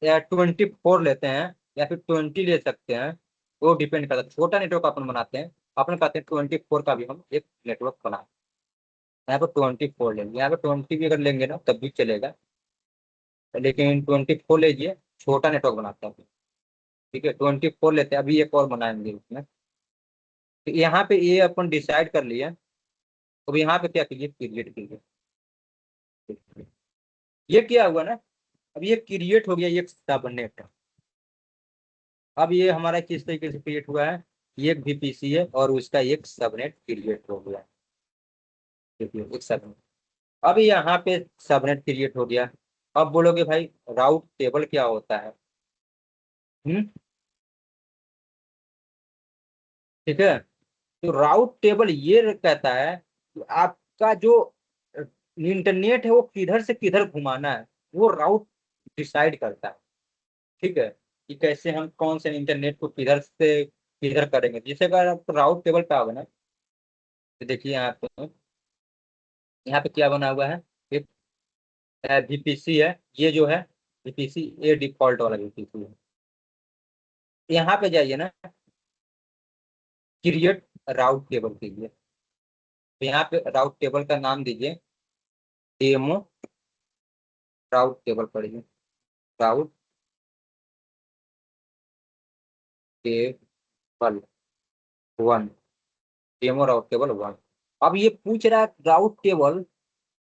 या 24 लेते हैं या फिर 20 ले सकते हैं, वो डिपेंड करता है। छोटा नेटवर्क अपन बनाते हैं, अपन कहते हैं 24 का भी हम एक नेटवर्क बनाए। यहाँ पे 24 लेंगे, यहाँ पे 20 भी अगर लेंगे ना तब भी चलेगा। लेकिन 24 लीजिए, छोटा नेटवर्क बनाता है। ठीक है, 24 लेते हैं, अभी एक और बनाएंगे उसमें। तो यहाँ पे ये अपन डिसाइड कर लिया। अब यहाँ पे क्या कीजिए, क्रिएट कीजिए। ये क्या हुआ ना, अब ये क्रिएट हो गया एक सबनेट। अब ये हमारा किस तरीके से क्रिएट हुआ है, ये एक VPC है और उसका एक सबनेट क्रिएट हो गया। देखिए एक सबनेट, अब यहाँ पे सबनेट क्रिएट हो गया। अब बोलोगे भाई राउट टेबल क्या होता है? ठीक है, तो राउट टेबल ये कहता है कि आपका जो इंटरनेट है वो किधर से किधर घुमाना है, वो राउट डिसाइड करता है। ठीक है, कि कैसे हम कौन से इंटरनेट को किधर से किधर करेंगे। जैसे अगर आप राउट टेबल पे आओगे ना, तो देखिए यहाँ पे क्या बना हुआ है, एक VPC है। ये जो है VPC, ये डिफॉल्ट वाला VPC है। यहाँ पे जाइए ना, क्रिएट राउट टेबल कीजिए। तो यहाँ पे राउट टेबल का नाम दीजिए डेमो राउट टेबल पढ़िए, राउट टेबल 1, डेमो राउट टेबल 1। अब ये पूछ रहा है राउट टेबल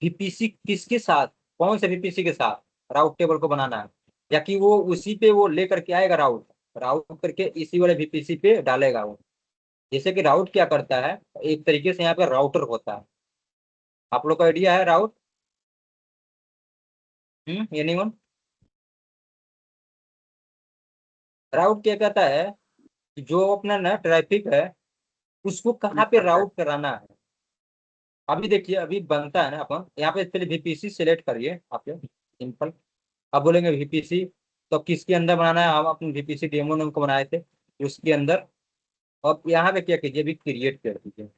VPC किसके साथ, कौन से VPC के साथ राउट टेबल को बनाना है, या कि वो उसी पे वो लेकर के आएगा, राउट राउट करके इसी वाले VPC पे डालेगा वो। जैसे कि राउट क्या करता है, एक तरीके से यहाँ पे राउटर होता है। आप लोग का आइडिया है राउट? एनीवन? राउट क्या कहता है कि जो अपना ना ट्रैफिक है उसको कहाँ पे राउट कराना है। अभी देखिए, अभी बनता है ना, अपन यहाँ पे पहले VPC सिलेक्ट करिए आप लोग, सिंपल। अब बोलेंगे VPC, तो किसके अंदर बनाना है, हम अपने VPC डेमो ने उनको बनाए थे उसके अंदर। और यहाँ पे क्या कीजिए, अभी क्रिएट कर दीजिए।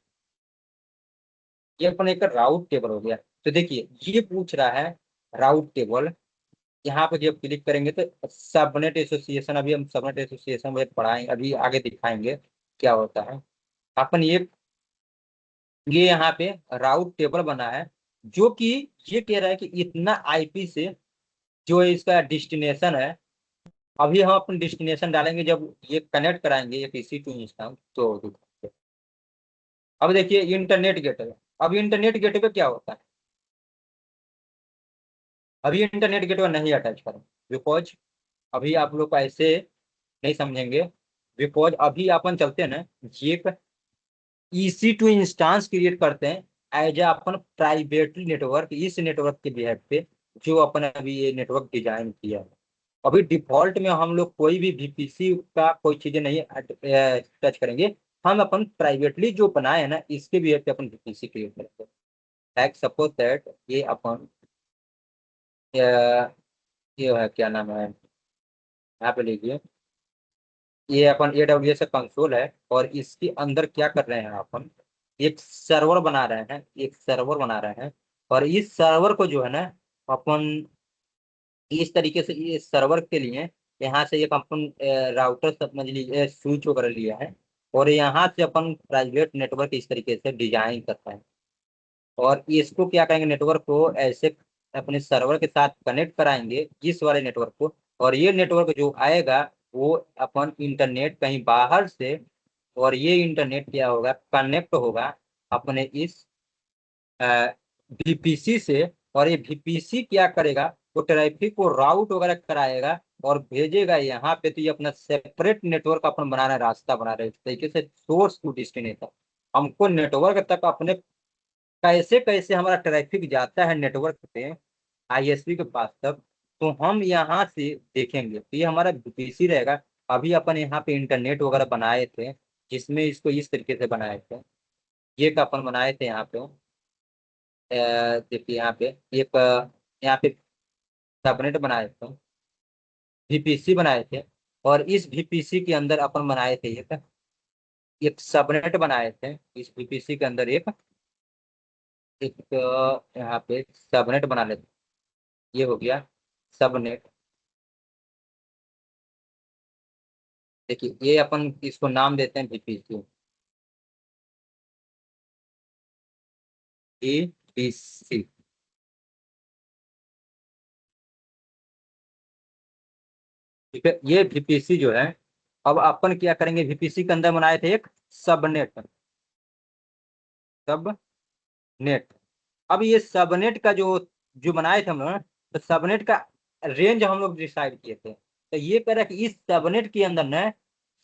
ये अपन एक राउट टेबल हो गया। तो देखिए ये पूछ रहा है राउट टेबल, यहाँ पे जब क्लिक करेंगे तो सबनेट एसोसिएशन, अभी हम सबनेट एसोसिएशन में पढ़ाएंगे, अभी आगे दिखाएंगे क्या होता है। अपन ये यहाँ पे राउट टेबल बना है, जो कि ये कह रहा है कि इतना IP से जो इसका डेस्टिनेशन है। अभी हम अपनी डेस्टिनेशन डालेंगे जब ये कनेक्ट कराएंगे ये TC2 इंस्टांस तो दिखाएंगे। अब देखिए इंटरनेट गेटवे, अब इंटरनेट गेटवे क्या होता है, अभी इंटरनेट गेटवे नहीं अटैच करें, बिकॉज अभी आप लोग को ऐसे नहीं समझेंगे। बिकॉज अभी अपन चलते हैं ना, ये EC2 इंस्टांस क्रिएट करते हैं एज अपन प्राइवेटली नेटवर्क, इस नेटवर्क के बिहेव पे जो अपन अभी ये नेटवर्क डिजाइन किया है। अभी डिफॉल्ट में हम लोग कोई भी VPC का कोई चीजें नहीं टच करेंगे। हम अपन प्राइवेटली जो बनाए हैं ना, इसके बिहेव पे अपन VPC क्रिएट करेंगे। लाइक सपोज दैट ये अपन ये है क्या नाम है, यहाँ पे लीजिए, ये अपन AWS का कंसोल है और इसके अंदर क्या कर रहे हैं अपन, एक सर्वर बना रहे हैं, एक सर्वर बना रहे हैं। और इस सर्वर को जो है ना, अपन इस तरीके से ये सर्वर के लिए यहाँ से एक अपन राउटर समझ लीजिए, स्विच वगैरह लिया है। और यहाँ से अपन प्राइवेट नेटवर्क इस तरीके से डिजाइन करता है। और इसको क्या करेंगे, नेटवर्क को ऐसे अपने सर्वर के साथ कनेक्ट कराएंगे इस वाले नेटवर्क को। और ये नेटवर्क जो आएगा वो अपन इंटरनेट कहीं बाहर से, और ये इंटरनेट क्या होगा, कनेक्ट होगा अपने इस VPC से। और ये VPC क्या करेगा, वो ट्रैफिक को राउट वगैरह कराएगा और भेजेगा यहाँ पे। तो ये अपना सेपरेट नेटवर्क अपन बना रहे हैं, रास्ता बना रहे हैं इस तरीके से, सोर्स टू डेस्टिनेशन। हमको नेटवर्क तक अपने कैसे कैसे हमारा ट्रैफिक जाता है नेटवर्क पे ISP के पास तक, तो हम यहाँ से देखेंगे। तो ये हमारा VPC रहेगा। अभी अपन यहाँ पे इंटरनेट वगैरह बनाए थे, जिसमें इसको इस तरीके से बनाए थे। ये का अपन बनाए थे यहाँ पे, देखिए यहाँ पे एक यहाँ पे सबनेट बनाए थे, VPC बनाए थे। और इस VPC के अंदर अपन बनाए थे एक सबनेट बनाए थे। इस VPC के अंदर एक यहाँ पे सबनेट बना लेते। ये हो गया सबनेट। देखिए ये अपन इसको नाम देते हैं VPC। ठीक है, ये VPC जो है, अब अपन क्या करेंगे, VPC के अंदर बनाए थे एक सबनेट। सबनेट, अब ये सबनेट का जो जो बनाए थे हम लोग ना, तो सबनेट का रेंज हम लोग डिसाइड किए थे। तो ये कह रहा है कि इस सबनेट के अंदर ना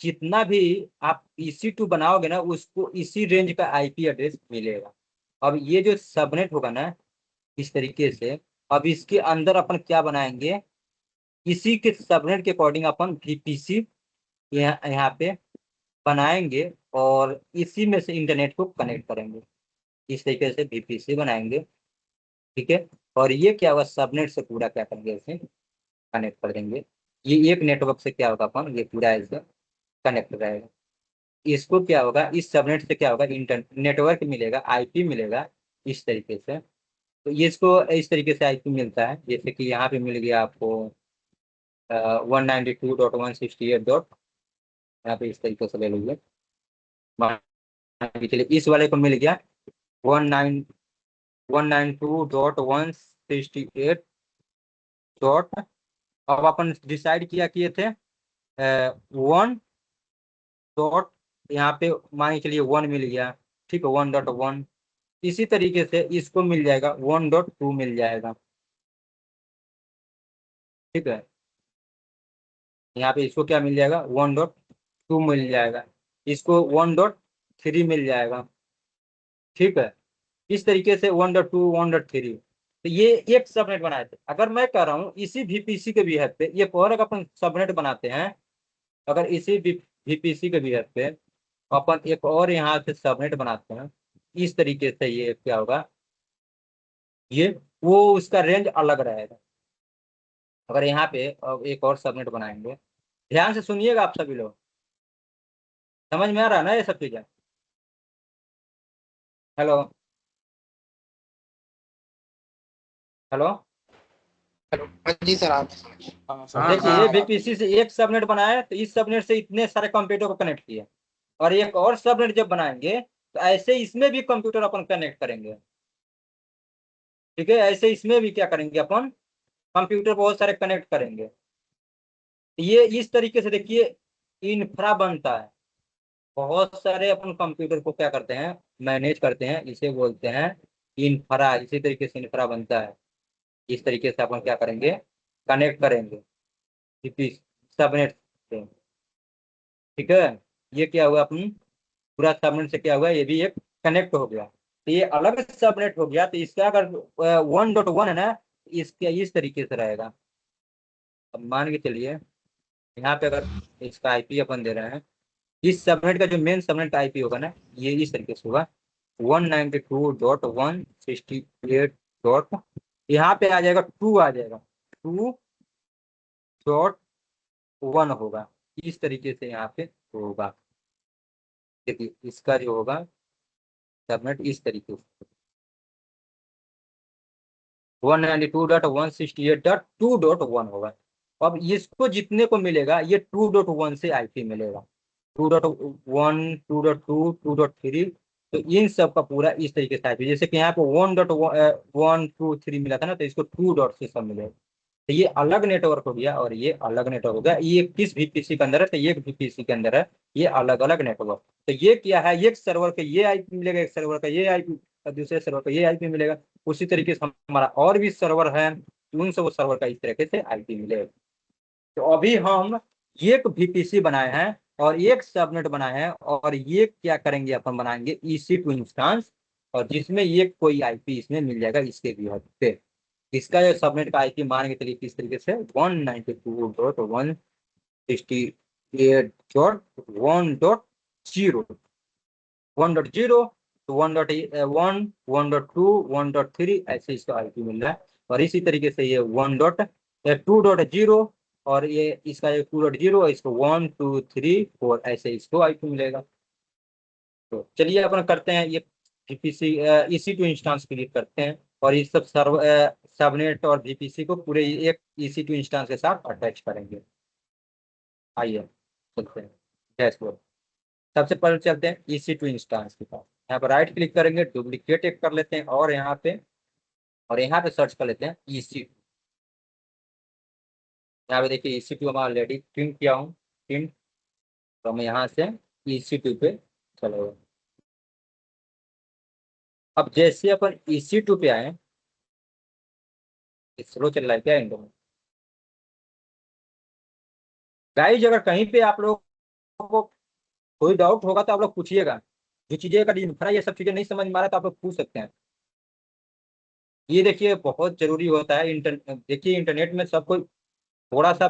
जितना भी आप EC2 बनाओगे ना, उसको इसी रेंज का IP एड्रेस मिलेगा। अब ये जो सबनेट होगा ना, इस तरीके से, अब इसके अंदर अपन क्या बनाएंगे, इसी के सबनेट के अकॉर्डिंग अपन VPC यहाँ पे बनाएंगे और इसी में से इंटरनेट को कनेक्ट करेंगे। इस तरीके से VPC बनाएंगे, ठीक है। और ये क्या होगा, सबनेट से पूरा क्या करेंगे, इसे कनेक्ट कर देंगे। ये एक नेटवर्क से क्या होगा, अपन ये पूरा ऐसे कनेक्ट रहेगा। इसको क्या होगा, इस सबनेट से क्या होगा, नेटवर्क मिलेगा, IP मिलेगा इस तरीके से। तो ये इसको इस तरीके से IP मिलता है, जैसे कि यहाँ पे मिल गया आपको 192.168. यहाँ पे इस तरीके से ले लीजिए, मान के चलिए इस वाले को मिल गया 192.168. अब अपन डिसाइड किया किए थे 1 डॉट, यहाँ पे मान के चलिए 1 मिल गया, ठीक है, 1.1। इसी तरीके से इसको मिल जाएगा 1.2 मिल जाएगा, ठीक है। यहाँ पे इसको क्या मिल जाएगा, 1.2 मिल जाएगा, इसको 1.3 मिल जाएगा, ठीक है। इस तरीके से 1.2 1.3। तो ये एक सबनेट बनाए थे। अगर मैं कह रहा हूँ इसी VPC के बिहेव पे ये और एक अपन सबनेट बनाते हैं, अगर इसी VPC के बिहेव पे अपन एक और यहाँ से सबनेट बनाते हैं, इस तरीके से ये क्या होगा, ये वो उसका रेंज अलग रहेगा। अगर यहाँ पे अब एक और सबनेट बनाएंगे, ध्यान से सुनिएगा आप सभी लोग, समझ में आ रहा है ना ये सब चीजें। हेलो हेलो, हाँ जी सर, आप देखिए ये VPC से एक सबनेट बनाया, तो इस सबनेट से इतने सारे कंप्यूटर को कनेक्ट किया, और एक और सबनेट जब बनाएंगे तो ऐसे इसमें भी कंप्यूटर अपन कनेक्ट करेंगे, ठीक है। ऐसे इसमें भी क्या करेंगे, अपन कंप्यूटर बहुत सारे कनेक्ट करेंगे। ये इस तरीके से देखिए इंफ्रा बनता है, बहुत सारे अपन कंप्यूटर को क्या करते हैं, मैनेज करते हैं, इसे बोलते हैं इंफ्रा। इसी तरीके से इंफ्रा बनता है। इस तरीके से अपन क्या करेंगे, कनेक्ट करेंगे सबनेट से, ठीक है। ये क्या हुआ, अपन पूरा सबनेट से क्या हुआ, ये भी एक कनेक्ट हो गया। तो ये अलग सबनेट हो गया। तो इसका अगर 1.1 है ना, इसके इस तरीके से रहेगा। अब मान के चलिए यहाँ पे अगर इसका IP अपन दे रहे हैं, इस सबनेट का जो मेन सबनेट IP होगा ना, ये इस तरीके से होगा 192.168. यहाँ पे आ जाएगा 2, आ जाएगा 2.1 होगा। इस तरीके से यहाँ पे होगा। देखिए इसका जो होगा सबनेट इस तरीके से 192.168.2.1 होगा। अब इसको जितने को मिलेगा, ये 2.1 से IP मिलेगा, 2.1 2.2 2.3। तो इन सब का पूरा इस तरीके से IP, जैसे कि यहाँ पे 1.123 मिला था ना, तो इसको 2 डॉट से सब मिलेगा। तो ये अलग नेटवर्क हो गया और ये अलग नेटवर्क हो गया। ये किस VPC के अंदर है, तो ये VPC के अंदर है, ये अलग अलग नेटवर्क। तो ये क्या है, एक सर्वर का ये IP मिलेगा, एक सर्वर का ये IP, और दूसरे सर्वर का ये IP मिलेगा। उसी तरीके से हमारा और भी सर्वर है, उन सब सर्वर का इस तरीके से IP मिलेगा। तो अभी हम एक VPC बनाए हैं और एक सबनेट बनाए हैं, और ये क्या करेंगे, अपन बनाएंगे EC2 इंस्टेंस, और जिसमें ये कोई IP इसमें मिल जाएगा इसके भी पे। इसका जो सबनेट का IP मान के चलिए किस तरीके से 192.168.1.0, 1.0 तो 1.1 1.2 1.3 ऐसे इसका IP मिल रहा है। और इसी तरीके से ये 2.0, और ये इसका 2.0, इसको 1 2 3 4 ऐसे इसको IP मिलेगा। तो चलिए अपन करते हैं ये VPC EC2 इंस्टेंस क्रिएट करते हैं, और ये सब सबनेट और VPC को पूरे एक EC2 इंस्टेंस के साथ अटैच करेंगे। आइए चलते हैं डैशबोर्ड। सबसे पहले चलते हैं EC2 इंस्टेंस के पास। यहाँ पर राइट क्लिक करेंगे, डुप्लीकेट एक कर लेते हैं, और यहाँ पे सर्च कर लेते हैं EC2। यहाँ पे देखिए EC2 हमारा ऑलरेडी प्रिंट किया हूँ प्रिंट, तो हम यहाँ से EC2 पे चलो। अब जैसे अपन EC2 पे आए, स्लो चल रहा है क्या इंटरनेट गाइज? अगर कहीं पे आप लोगों को कोई डाउट होगा तो आप लोग पूछिएगा। जो चीजें अगर इंफ्रा ये सब चीजें नहीं समझ में आ रहा तो आप लोग पूछ सकते हैं। ये देखिए बहुत जरूरी होता है देखिए इंटरनेट में सबको थोड़ा सा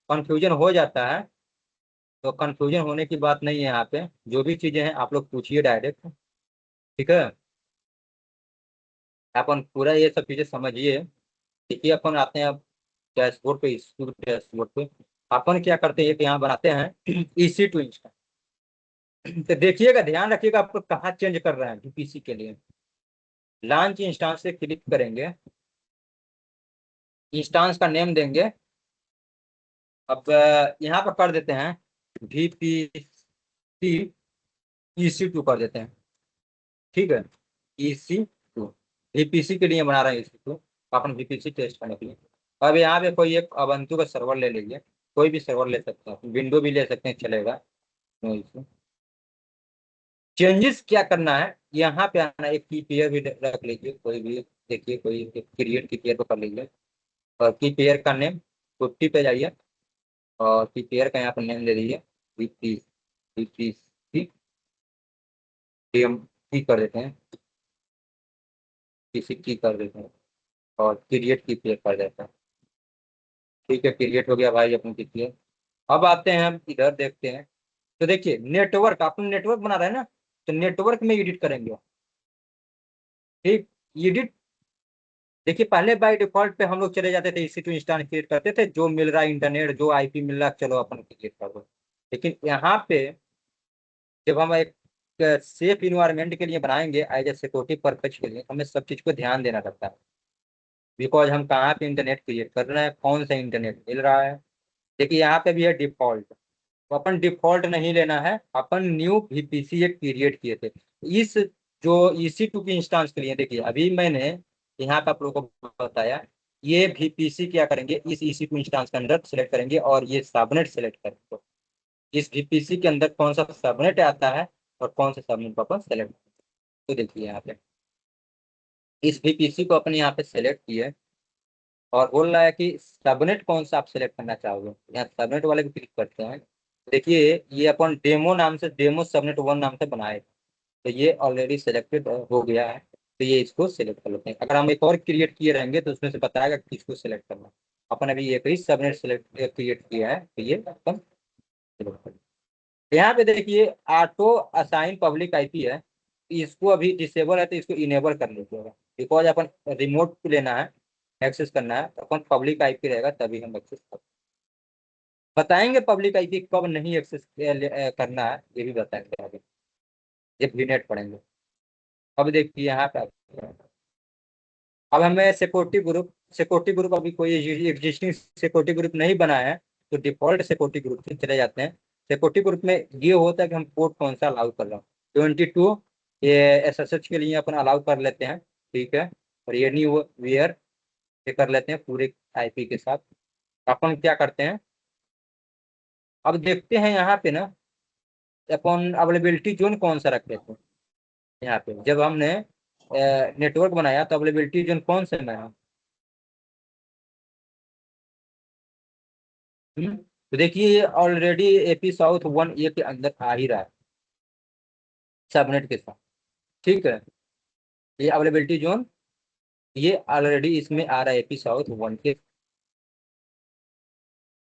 कंफ्यूजन हो जाता है, तो कंफ्यूजन होने की बात नहीं है। यहाँ पे जो भी चीजें हैं आप लोग पूछिए डायरेक्ट, ठीक है? अपन पूरा ये सब चीजें समझिए। देखिए अपन आते हैं अब डैशबोर्ड पे, डैशबोर्ड पे अपन क्या करते हैं कि यहाँ बनाते हैं EC2 इंस्टा। तो देखिएगा, ध्यान रखिएगा आपको कहाँ चेंज कर रहे हैं VPC के लिए। लॉन्च इंस्टांस से क्लिक करेंगे, इंस्टांस का नेम देंगे। अब यहाँ पर कर देते हैं VPC EC2 कर देते हैं, ठीक है? EC2 VPC के लिए बना रहे हैं EC2, अपन VPC टेस्ट करने के लिए। अब यहाँ पे कोई एक ubuntu का सर्वर ले लीजिए, कोई भी सर्वर ले सकते हैं, विंडो भी ले सकते हैं, चलेगा। चेंजेस क्या करना है, यहाँ पे आना, एक की पेयर भी रख लीजिए कोई भी। देखिए कोई क्रिएट की पेयर को कर लीजिए, और की पेयर का नेम 50 पे जाइए, और की पेयर का यहाँ पर नेम दे दीजिए VPC हम की कर देते हैं, किसी की कर देते हैं, और क्रिएट की पेयर कर देते हैं। ठीक है, क्रिएट हो गया भाई अपनी की पेयर। अब आते हैं हम इधर देखते हैं, तो देखिए नेटवर्क, अपन नेटवर्क बना रहे हैं ना, तो नेटवर्क में एडिट करेंगे, ठीक? एडिट देखिए पहले बाय डिफॉल्ट पे हम लोग चले जाते थे, EC2 इंस्टांस क्रिएट करते थे, जो मिल रहा है इंटरनेट, जो IP मिल रहा है, चलो अपन क्रिएट कर दो। लेकिन यहाँ पे जब हम एक सेफ इन्वायरमेंट के लिए बनाएंगे, एज ए सिक्योरिटी पर्पज के लिए, हमें सब चीज को ध्यान देना रहता है। बिकॉज हम कहाँ पे इंटरनेट क्रिएट कर रहे हैं, कौन सा इंटरनेट मिल रहा है। देखिए यहाँ पे भी है डिफॉल्ट, तो अपन डिफॉल्ट नहीं लेना है, अपन न्यू VPC एक क्रिएट किए थे इस जो EC2 की इंस्टांस के लिए। देखिए अभी मैंने यहाँ पे आप लोगों को बताया, ये VPC क्या करेंगे, इस EC2 इंस्टांस के अंदर सेलेक्ट करेंगे, और ये सबनेट सेलेक्ट करेंगे। इस VPC के अंदर कौन सा सबनेट आता है और कौन सा सबनेट को अपन सेलेक्ट, तो देखिए यहाँ पे इस VPC को अपन यहाँ पे सेलेक्ट किए, और बोल रहा है कि सबनेट कौन सा आप सेलेक्ट करना चाहोगे। यहाँ सबनेट वाले को क्लिक करते हैं। देखिए ये अपन डेमो नाम से, डेमो सबनेट 1 नाम से बनाए, तो ये ऑलरेडी सिलेक्टेड हो गया है, तो ये इसको सिलेक्ट कर लेते हैं। अगर हम एक और क्रिएट किए रहेंगे तो उसमें से बताएगा किसको सिलेक्ट करना। अपन अभी एक ही सबनेट सिलेक्ट क्रिएट किया है, तो ये अपन सिलेक्ट कर। यहाँ पे देखिए ऑटो असाइन पब्लिक IP है, इसको अभी डिसेबल है, तो इसको इनेबल कर लीजिएगा। बिकॉज अपन रिमोट पे लेना है, एक्सेस करना है, तो अपन पब्लिक IP रहेगा तभी हम एक्सेस कर बताएंगे। पब्लिक IP कब नहीं एक्सेस करना है ये भी बताएंगे आगे जब VNet पढ़ेंगे। अब देखिए यहाँ पे अब हमें सिक्योरिटी ग्रुप अभी कोई एग्जिस्टिंग सिक्योरिटी ग्रुप नहीं बना है, तो डिफॉल्ट सिक्योरिटी ग्रुप से चले जाते हैं। सिक्योरिटी ग्रुप में ये होता है कि हम पोर्ट कौन सा अलाउ कर रहे हैं, 22 ये SSH के लिए अपन अलाउ कर लेते हैं, ठीक है? और ये न्यू वेयर ये कर लेते हैं पूरे IP के साथ। अपन क्या करते हैं, अब देखते हैं यहाँ पे ना, अपन अवेलेबिलिटी जोन कौन सा रख लेते हैं। यहाँ पे जब हमने नेटवर्क बनाया तो अवेलेबिलिटी जोन कौन से में है, तो देखिए ये ऑलरेडी AP साउथ 1A के अंदर आ ही रहा है सबनेट के साथ, ठीक है? ये अवेलेबिलिटी जोन ये ऑलरेडी इसमें आ रहा है AP साउथ 1 के,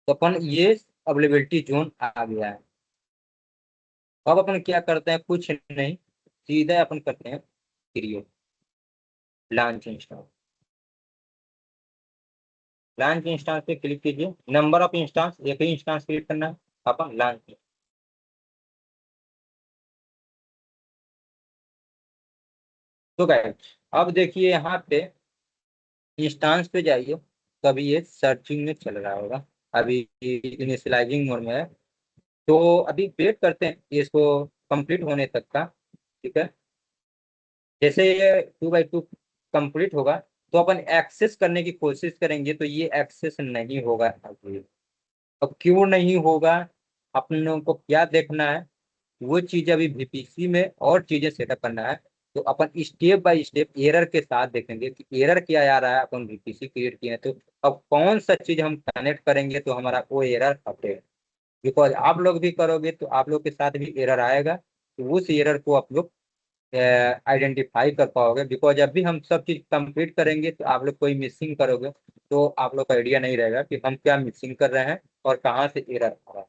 तो अपन ये अवेलेबिलिटी जोन आ गया है। अब अपन क्या करते हैं, कुछ नहीं, सीधा अपन करते हैं create launch instance. Launch instance पे क्लिक कीजिए, नंबर ऑफ इंस्टांस एक ही इंस्टांस क्रिएट करना है, अपन लॉन्च। तो गाइस अब देखिए यहाँ पे इंस्टांस पे जाइए, तो अभी ये सर्चिंग में चल रहा होगा, अभी इनिशियलाइजिंग मोड में है, तो अभी वेट करते हैं इसको कंप्लीट होने तक का, ठीक है? जैसे ये 2x2 कंप्लीट होगा तो अपन एक्सेस करने की कोशिश करेंगे, तो ये एक्सेस नहीं होगा अभी, अब क्यों नहीं होगा, अपन लोगों को क्या देखना है, वो चीज अभी VPC में और चीजें सेटअप करना है। तो अपन स्टेप बाय स्टेप एरर के साथ देखेंगे कि एरर क्या आ रहा है। अपन VPC क्रिएट किए हैं तो अब कौन सा चीज हम कनेक्ट करेंगे तो हमारा वो एरर हटेगा। बिकॉज आप लोग भी करोगे तो आप लोग के साथ भी एरर आएगा, तो उस एरर को आप लोग आइडेंटिफाई कर पाओगे। बिकॉज जब भी हम सब चीज कंप्लीट करेंगे तो आप लोग कोई मिसिंग करोगे तो आप लोग को आइडिया नहीं रहेगा कि हम क्या मिसिंग कर रहे हैं और कहाँ से एरर आ रहा है।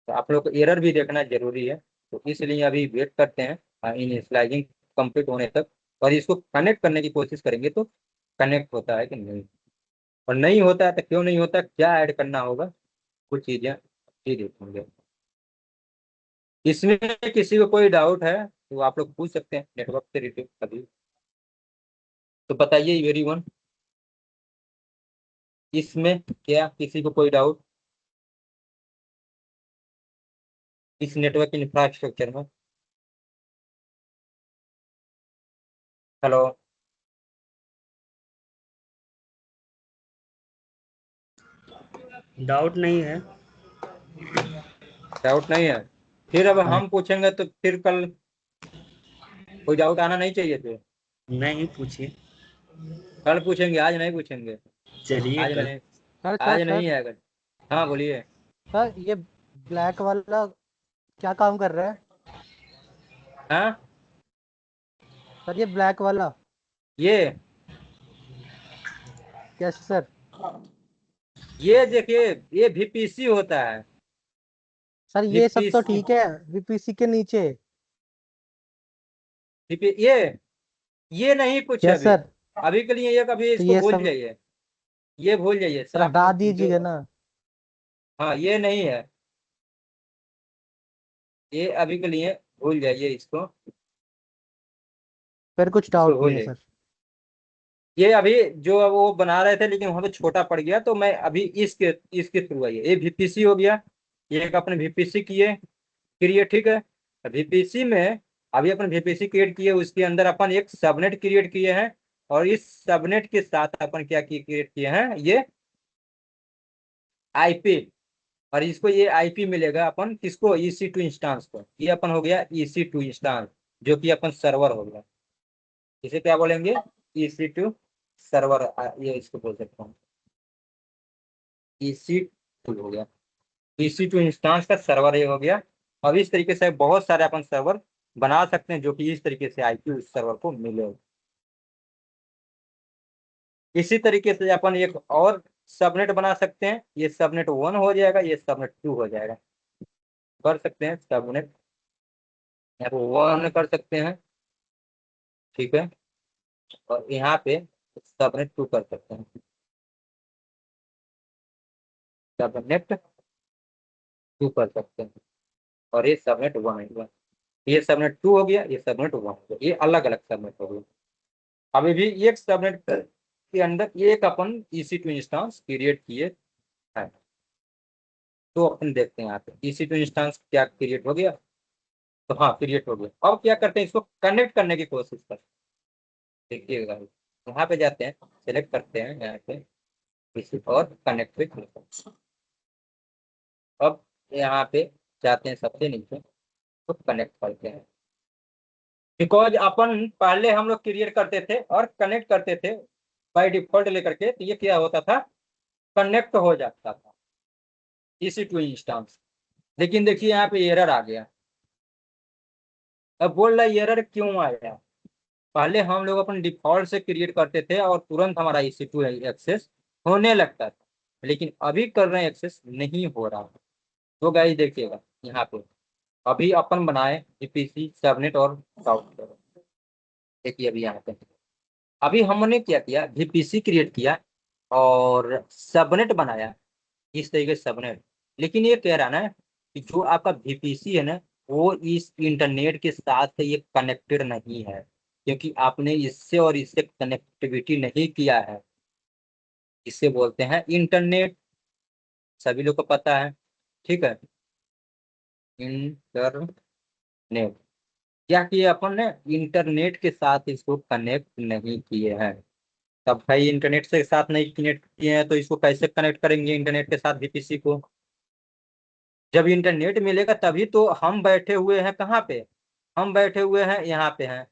तो आप लोग को एरर भी देखना जरूरी है। तो इसलिए अभी वेट करते हैं इनिशियलाइजिंग कंप्लीट होने तक, और इसको कनेक्ट करने की कोशिश करेंगे तो कनेक्ट होता है कि नहीं, और नहीं होता है तो क्यों नहीं होता, क्या ऐड करना होगा, कुछ चीजें ही देखेंगे। इसमें किसी को कोई डाउट है तो आप लोग पूछ सकते हैं नेटवर्क से रिलेटेड कभी। तो बताइए एवरीवन, इसमें क्या किसी को कोई डाउट इस नेटवर्क इंफ्रास्ट्रक्चर में? हेलो, डाउट नहीं है। डाउट नहीं है? फिर अब हम पूछेंगे तो फिर कल कोई डाउट आना नहीं चाहिए थे। नहीं पूछिए। कल पूछेंगे, आज नहीं पूछेंगे। चलिए आज कल। नहीं, सर आज सर नहीं सर है अगर। हाँ बोलिए। सर, ये ब्लैक वाला क्या काम कर रहा है? हाँ, सर ये ब्लैक वाला ये कैसे सर? ये देखिए, ये VPC होता है। सर ये सब तो VPC, ठीक है, VPC के नीचे। ये नहीं कुछ यस अभी। सर। अभी के लिए ये कभी तो इसको ये भूल सब जाइए, ये भूल जाइए सर सब हटा जो। दीजिएगा ना। हाँ ये नहीं है, ये अभी के लिए भूल जाइए इसको। फिर कुछ इसको डाउट भूल नहीं है जाइए। सर। ये अभी जो वो बना रहे थे लेकिन वहां पे छोटा पड़ गया, तो मैं अभी इसके थ्रू आई है। ये VPC हो गया, ये एक अपने VPC किए क्रिएट, ठीक है। VPC में अभी अपन VPC क्रिएट किए, उसके अंदर अपन एक सबनेट क्रिएट किए हैं, और इस सबनेट के साथ अपन क्या क्रिएट किए हैं, ये IP। और इसको ये IP मिलेगा अपन किसको, EC2 इंस्टांस को। ये अपन हो गया EC2 इंस्टांस, जो कि अपन सर्वर हो गया। इसे क्या बोलेंगे, EC2 सर्वर, ये इसको बोल सकता हूँ EC2 हो गया। EC2 इंस्टांस का सर्वर ये हो गया। अब इस तरीके से बहुत सारे अपन सर्वर बना सकते हैं जो कि इस तरीके से IP उस सर्वर को मिले। इसी तरीके से अपन एक और सबनेट बना सकते हैं। ये सबनेट 1 हो जाएगा, ये सबनेट 2 हो जाएगा। कर सकते हैं सबनेट, यहाँ पे 1 कर सकते हैं, ठीक है। और यहाँ पे सबनेट 2 कर सकते हैं, सबनेट 2 कर सकते हैं। और ये सबनेट 1 है, ये सबनेट 2 हो गया, ये सबनेट 1 हो गया, ये अलग अलग सबनेट हो गया। अभी भी एक सबनेट के अंदर एक अपन EC2 इंस्टांस क्रिएट किए हैं। तो अपन देखते हैं यहाँ पे EC2 इंस्टांस क्या क्रिएट हो गया। तो हाँ क्रिएट हो गया। अब क्या करते हैं, इसको कनेक्ट करने की कोशिश करते हैं। देखिएगा, यहाँ पे जाते हैं, सेलेक्ट करते हैं यहाँ पे किसी और कनेक्ट पे क्लिक करते हैं। अब यहाँ पे जाते हैं सबसे नीचे, तो कनेक्ट करते हैं। बिकॉज अपन पहले हम लोग क्रिएट करते थे और कनेक्ट करते थे बाय डिफॉल्ट लेकर के, तो ये क्या होता था, कनेक्ट हो जाता था EC2 इंस्टांस। लेकिन देखिए यहाँ पे एरर आ गया। अब बोल रहा है एरर क्यों आया। पहले हम लोग अपन डिफॉल्ट से क्रिएट करते थे और तुरंत हमारा EC2 एक्सेस होने लगता था, लेकिन अभी कर रहे हैं एक्सेस नहीं हो रहा। तो गाइस देखिएगा यहाँ पे, अभी अपन बनाए VPC सबनेट और राउटर। देखिए अभी यहाँ पे अभी हमने क्या किया, VPC क्रिएट किया और सबनेट बनाया, इस तरीके से सबनेट। लेकिन ये कह रहा ना कि जो आपका VPC है ना, वो इस इंटरनेट के साथ ये कनेक्टेड नहीं है, क्योंकि आपने इससे और इससे कनेक्टिविटी नहीं किया है। इसे बोलते हैं इंटरनेट, सभी लोग को पता है, ठीक है। इंटरनेट क्या किए अपन ने, इंटरनेट के साथ इसको कनेक्ट नहीं किए हैं। तब भाई इंटरनेट से साथ नहीं कनेक्ट किए हैं तो इसको कैसे कनेक्ट करेंगे इंटरनेट के साथ VPC को? जब इंटरनेट मिलेगा तभी तो हम बैठे हुए हैं कहाँ पे, हम बैठे हुए हैं यहाँ पे हैं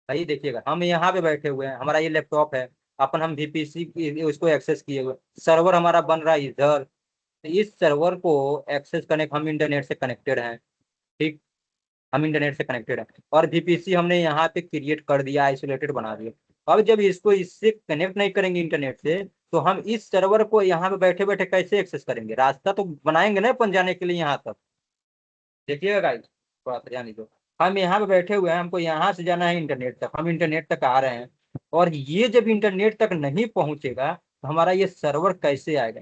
भाई। देखिएगा हम यहाँ पे बैठे हुए हैं, हमारा ये लैपटॉप है अपन, हम VPC उसको एक्सेस किए हुए, सर्वर हमारा बन रहा है इधर, तो इस सर्वर को एक्सेस करने हम इंटरनेट से कनेक्टेड हैं। ठीक, हम इंटरनेट से कनेक्टेड है और VPC हमने यहाँ पे क्रिएट कर दिया, आइसोलेटेड बना दिया। अब जब इसको इससे कनेक्ट नहीं करेंगे इंटरनेट से, तो हम इस सर्वर को यहाँ पे बैठे बैठे कैसे एक्सेस करेंगे? रास्ता तो बनाएंगे ना अपन जाने के लिए यहाँ तक। देखिएगा गाइस, थोड़ा सा जाने दो, हम यहाँ पे बैठे हुए हैं, हमको यहाँ से जाना है इंटरनेट तक, हम इंटरनेट तक आ रहे हैं, और ये जब इंटरनेट तक नहीं पहुंचेगा तो हमारा ये सर्वर कैसे आएगा?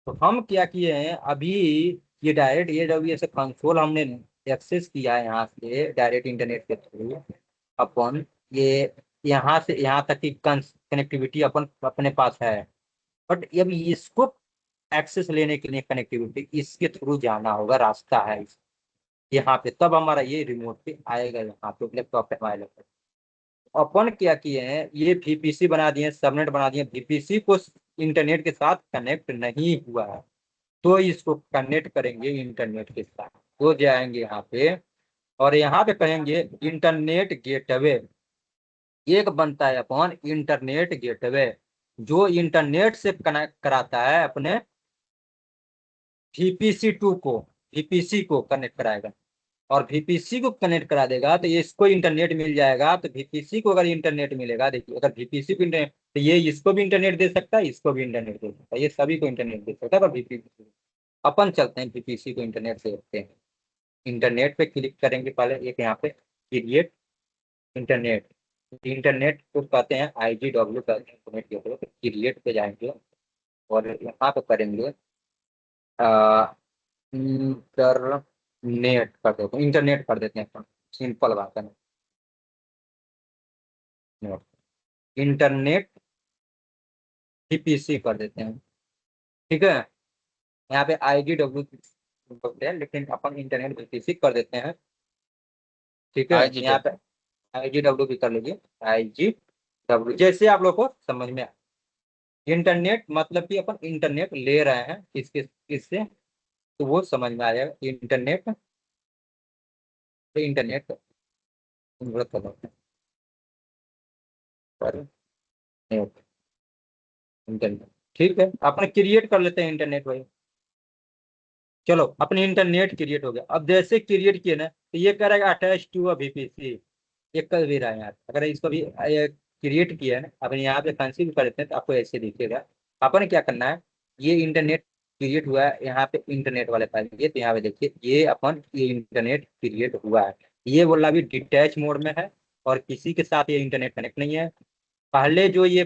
तो हम क्या किए हैं अभी, ये डायरेक्ट AWS कंसोल हमने एक्सेस किया है यहाँ से डायरेक्ट इंटरनेट के थ्रू। अपन ये यहाँ से यहाँ तक की कनेक्टिविटी अपन अपने पास है, बट अब इसको एक्सेस लेने के लिए कनेक्टिविटी इसके थ्रू जाना होगा, रास्ता है यहाँ पे, तब हमारा ये रिमोट पे आएगा, यहाँ पे लैपटॉप पे हमारे लैपटॉप। अपन क्या किए हैं, ये VPC बना दिए, सबनेट बना दिए, VPC को इंटरनेट के साथ कनेक्ट नहीं हुआ है, तो इसको कनेक्ट करेंगे इंटरनेट के साथ। तो जाएंगे यहाँ पे और यहाँ पे कहेंगे इंटरनेट गेटवे। एक बनता है अपन इंटरनेट गेटवे, जो इंटरनेट से कनेक्ट कराता है अपने VPC2 को, VPC को कनेक्ट कराएगा, और VPC को कनेक्ट करा देगा तो इसको इंटरनेट मिल जाएगा। तो VPC को अगर इंटरनेट मिलेगा, देखिए अगर VPC को इंटरनेट, तो ये इसको भी इंटरनेट दे सकता है, इसको भी इंटरनेट दे सकता है, ये सभी को इंटरनेट दे सकता है। पर VPC अपन चलते हैं VPC को इंटरनेट से देखते हैं। इंटरनेट पे क्लिक करेंगे पहले, एक यहाँ पे क्रिएट इंटरनेट, इंटरनेट को कहते हैं IGW का इंटरनेट गेटवे। क्रिएट पे जाएंगे और यहाँ पे करेंगे इंटरनेट कर देते हैं, इंटरनेट कर देते हैं, सिंपल बात है। इंटरनेट VPC कर देते हैं, ठीक है। यहाँ पे IGW बोलते हैं, लेकिन अपन इंटरनेट VPC कर देते हैं, ठीक है। यहाँ पे IGW भी कर लीजिए, IGW जैसे आप लोग को समझ में आए। इंटरनेट मतलब कि अपन इंटरनेट ले रहे हैं किससे, तो वो समझ में आ जाएगा। इंटरनेट तो इंटरनेट इंटरनेट, ठीक है। अपन क्रिएट कर लेते हैं इंटरनेट भाई। चलो अपने इंटरनेट क्रिएट हो गया। अब जैसे क्रिएट किए ना, तो ये करेगा अटैच टू VPC, ये कर भी रहा है यार। अगर इसको भी क्रिएट किया है ना, अपन यहाँ पे कंसीव कर देते हैं तो आपको ऐसे दिखेगा। अपन क्या करना है, ये इंटरनेट क्रिएट हुआ है, यहाँ पे इंटरनेट वाले पास ये, तो यहाँ पे देखिए ये अपन ये इंटरनेट क्रिएट हुआ है। ये बोला भी डिटैच मोड में है और किसी के साथ ये इंटरनेट कनेक्ट नहीं है। पहले जो ये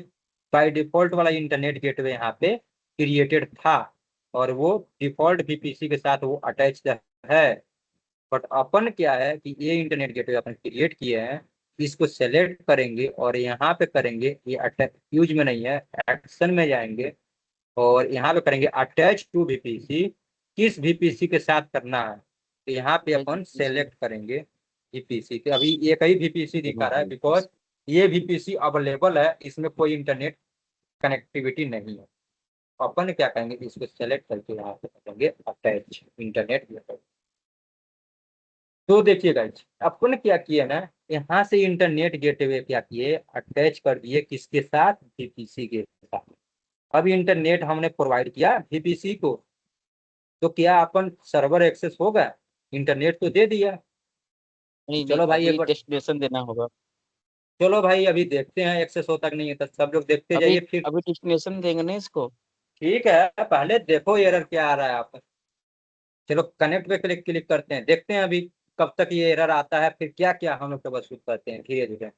बाय डिफॉल्ट वाला इंटरनेट गेटवे यहाँ पे क्रिएटेड था और वो डिफॉल्ट VPC के साथ वो अटैच्ड है। बट अपन क्या है कि ये इंटरनेट गेटवे अपन क्रिएट किए हैं, इसको सेलेक्ट करेंगे और यहाँ पे करेंगे, ये अटैच यूज में नहीं है, एक्शन में जाएंगे और यहाँ पे करेंगे अटैच टू VPC। किस VPC के साथ करना है, तो यहाँ पे अपन सेलेक्ट करेंगे VPC के। अभी एक ही VPC दिखा रहा है बिकॉज ये VPC अवेलेबल है, इसमें कोई इंटरनेट कनेक्टिविटी नहीं है। अपन क्या करेंगे, इसको सेलेक्ट करके यहाँ पे करेंगे अटैच इंटरनेट। तो देखिए गाइस, अपन क्या किया ना, यहाँ से इंटरनेट गेटवे क्या किए, अटैच कर दिए किसके साथ, VPC के साथ। अब इंटरनेट हमने प्रोवाइड किया VPC को, तो क्या अपन सर्वर एक्सेस होगा, इंटरनेट तो दे दिया। चलो भाई एक बार डेस्टिनेशन देना होगा। चलो भाई अभी देखते हैं एक्सेस होता कि नहीं है, तो सब लोग देखते जाइए फिर। अभी डेस्टिनेशन देंगे ना इसको। ठीक है, पहले देखो एरर क्या आ रहा है आप। चलो कनेक्ट पे क्लिक क्लिक करते हैं, देखते हैं अभी कब तक ये एरर आता है, फिर क्या क्या हम लोग ट्रबलशूट करते हैं धीरे धीरे।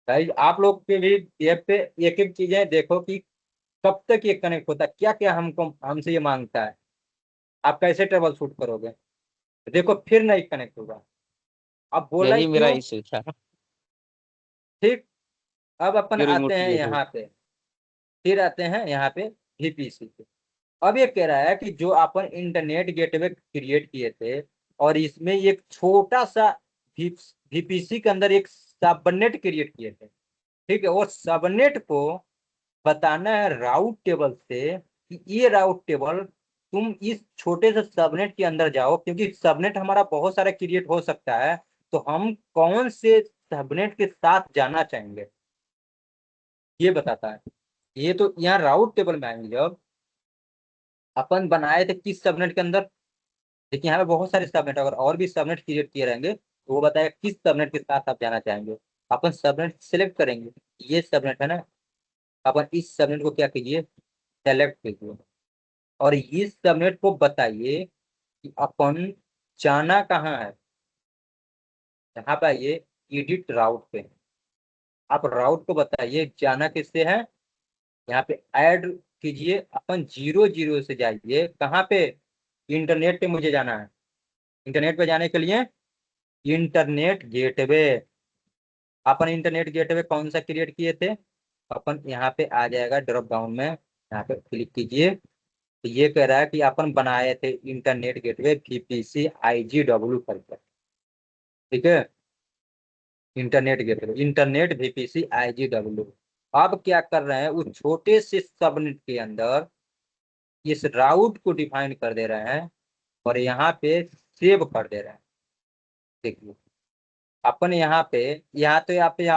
भाई आप लोग के भी ऐप पे एक एक चीजें देखो कि कब तक ये कनेक्ट होता है, क्या क्या हमको हमसे ये मांगता है, आप कैसे ट्रबल शूट करोगे। देखो फिर नहीं कनेक्ट होगा, अब बोला यही मेरा क्यों। इशू था। ठीक, अब अपन During आते हैं motivation। यहाँ पे, फिर आते हैं यहाँ पे VPC पे। अब ये कह रहा है कि जो अपन इंटरनेट गेटवे क्रिएट किए थे और इसमें एक छोटा सा VPC के अंदर एक सबनेट क्रिएट किए थे, ठीक है, और सबनेट को बताना है राउट टेबल से कि ये राउट टेबल तुम इस छोटे से सबनेट के अंदर जाओ, क्योंकि सबनेट हमारा बहुत सारा क्रिएट हो सकता है, तो हम कौन से सबनेट के साथ जाना चाहेंगे ये बताता है। ये तो यहाँ राउट टेबल में आएंगे, जब अपन बनाए थे किस सबनेट के अंदर, देखिए यहाँ पे बहुत सारे सबनेट, अगर और भी सबनेट क्रिएट किए रहेंगे तो वो बताएगा किस सबनेट के साथ आप जाना चाहेंगे। अपन सबनेट सिलेक्ट करेंगे, ये सबनेट है ना, अपन इस सबनेट को क्या कीजिए, सेलेक्ट कीजिए, और इस सबनेट को बताइए कि अपन जाना कहाँ है। यहाँ पे आइए एडिट राउट पे, आप राउट को बताइए जाना किससे है। यहाँ पे ऐड कीजिए, अपन 0 0 से जाइए कहाँ पे, इंटरनेट पे मुझे जाना है। इंटरनेट पे जाने के लिए इंटरनेट गेटवे, अपन इंटरनेट गेटवे कौन सा क्रिएट किए थे, अपन यहाँ पे आ जाएगा ड्रॉप डाउन में, यहाँ पे क्लिक कीजिए, तो ये कह रहा है कि अपन बनाए थे इंटरनेट गेटवे VPC IGW करके, ठीक है, internet gateway internet VPC IGW। अब क्या कर रहे हैं, उस छोटे से सबनेट के अंदर इस राउट को डिफाइन कर दे रहे हैं और यहाँ पे सेव कर दे रहे हैं। देखिए अपन यहाँ पे, यहाँ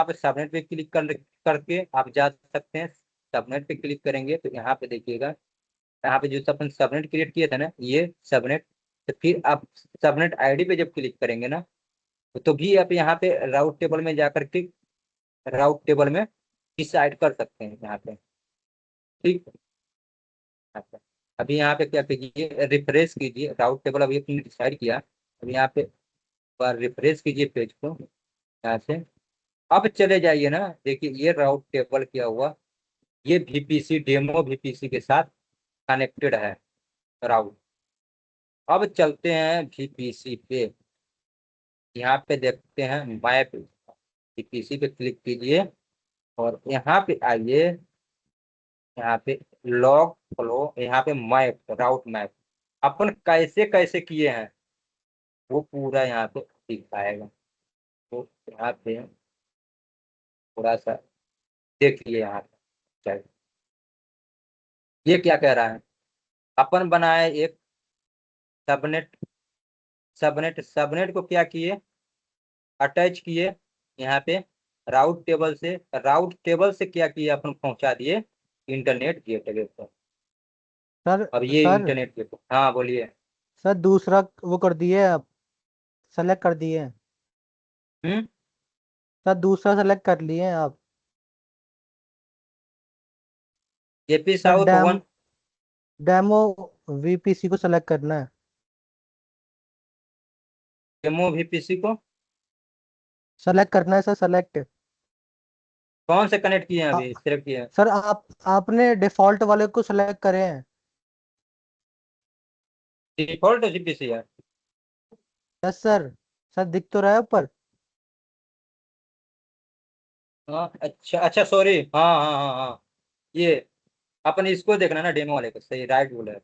पे सबनेट पे क्लिक करके आप जा सकते हैं। सबनेट पे क्लिक करेंगे तो यहाँ पे देखिएगा, यहाँ पे जो अपन सबनेट क्रिएट किए थे ना ये सबनेट, तो फिर आप सबनेट आईडी पे जब क्लिक करेंगे ना तो भी आप यहाँ पे राउट टेबल में जाकर के राउट टेबल में डिसाइड कर सकते हैं यहाँ पे, ठीक। अच्छा, अभी यहाँ पे क्या कीजिए, रिफ्रेश कीजिए राउट टेबल, अभी आपने डिसाइड किया, अभी यहाँ पे बार रिफ्रेश कीजिए पेज को यहाँ से। अब चले जाइए ना, देखिए ये राउट टेबल क्या हुआ, ये VPC डेमो VPC के साथ कनेक्टेड है राउट। अब चलते हैं VPC पे, यहाँ पे देखते हैं मैप, VPC पे क्लिक कीजिए और यहाँ पे आइए, यहाँ पे लॉग फ्लो, यहाँ पे मैप राउट मैप अपन कैसे कैसे किए हैं वो पूरा यहाँ पे दिखाएगा। तो यहाँ पे थोड़ा सा देखिए, यहाँ पे चलिए। ये क्या कह रहा है, अपन बनाए एक सबनेट, सबनेट को क्या किए, अटैच किए यहाँ पे राउट टेबल से क्या किए, अपन पहुंचा दिए इंटरनेट गेटवे पर। सर अब ये सर इंटरनेट गेटवे, हाँ बोलिए। सर दूसरा वो कर दिए आप, सेलेक्ट कर दिए। हम्म, सर दूसरा सेलेक्ट कर लिए आप। AP sir south 1, demo VPC को सेलेक्ट करना है। डेमो VPC को सेलेक्ट करना है सर, सेलेक्ट। कौन से कनेक्ट किए हैं, अभी सिलेक्ट किए हैं। सर आपने डिफॉल्ट वाले को सेलेक्ट करे हैं। डिफॉल्ट VPC है। यस सर, सर दिख तो रहा है ऊपर। हाँ अच्छा अच्छा, सॉरी, हाँ हाँ हाँ हाँ, ये अपन इसको देखना ना, डेमो वाले को, सही राइट बोला है।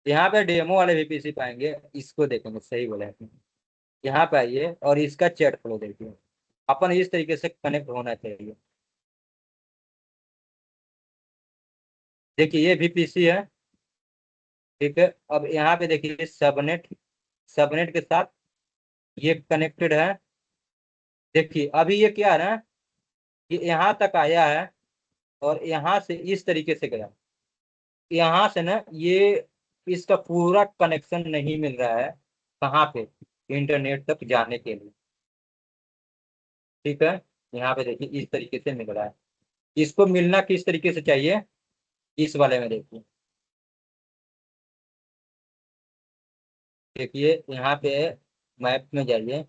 यहाँ पे डेमो वाले VPC पाएंगे, इसको देखेंगे, सही बोला है। यहाँ पे आइए और इसका चैट फ्लो देखिए, अपन इस तरीके से कनेक्ट होना चाहिए। देखिए ये VPC है, ठीक है। अब यहाँ पे देखिए सबनेट, सबनेट के साथ ये कनेक्टेड है। देखिए अभी ये क्या है ना, ये यहाँ तक आया है और यहाँ से इस तरीके से गया, यहाँ से ना ये इसका पूरा कनेक्शन नहीं मिल रहा है कहाँ पे, इंटरनेट तक जाने के लिए, ठीक है। यहाँ पे देखिए इस तरीके से मिल रहा है, इसको मिलना किस तरीके से चाहिए, इस वाले में देखिए, देखिए यहाँ पे मैप में जाइए,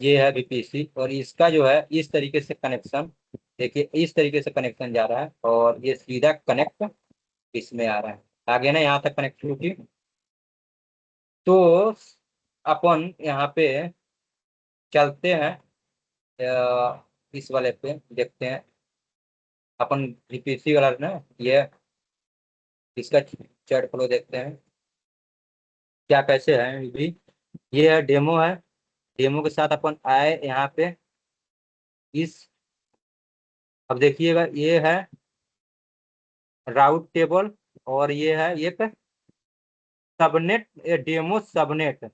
ये है VPC और इसका जो है इस तरीके से कनेक्शन, देखिए इस तरीके से कनेक्शन जा रहा है और ये सीधा कनेक्ट इसमें आ रहा है, आगे ना यहाँ तक कनेक्टिविटी। तो अपन यहाँ पे चलते हैं, इस वाले पे देखते हैं, अपन VPC वाला ना ये, इसका चैट फ्लो देखते हैं क्या कैसे है। ये भी ये है डेमो है, डेमो के साथ अपन आए यहाँ पे इस अब देखिएगा ये है राउट टेबल और ये है एक सबनेट, डेमो सबनेट,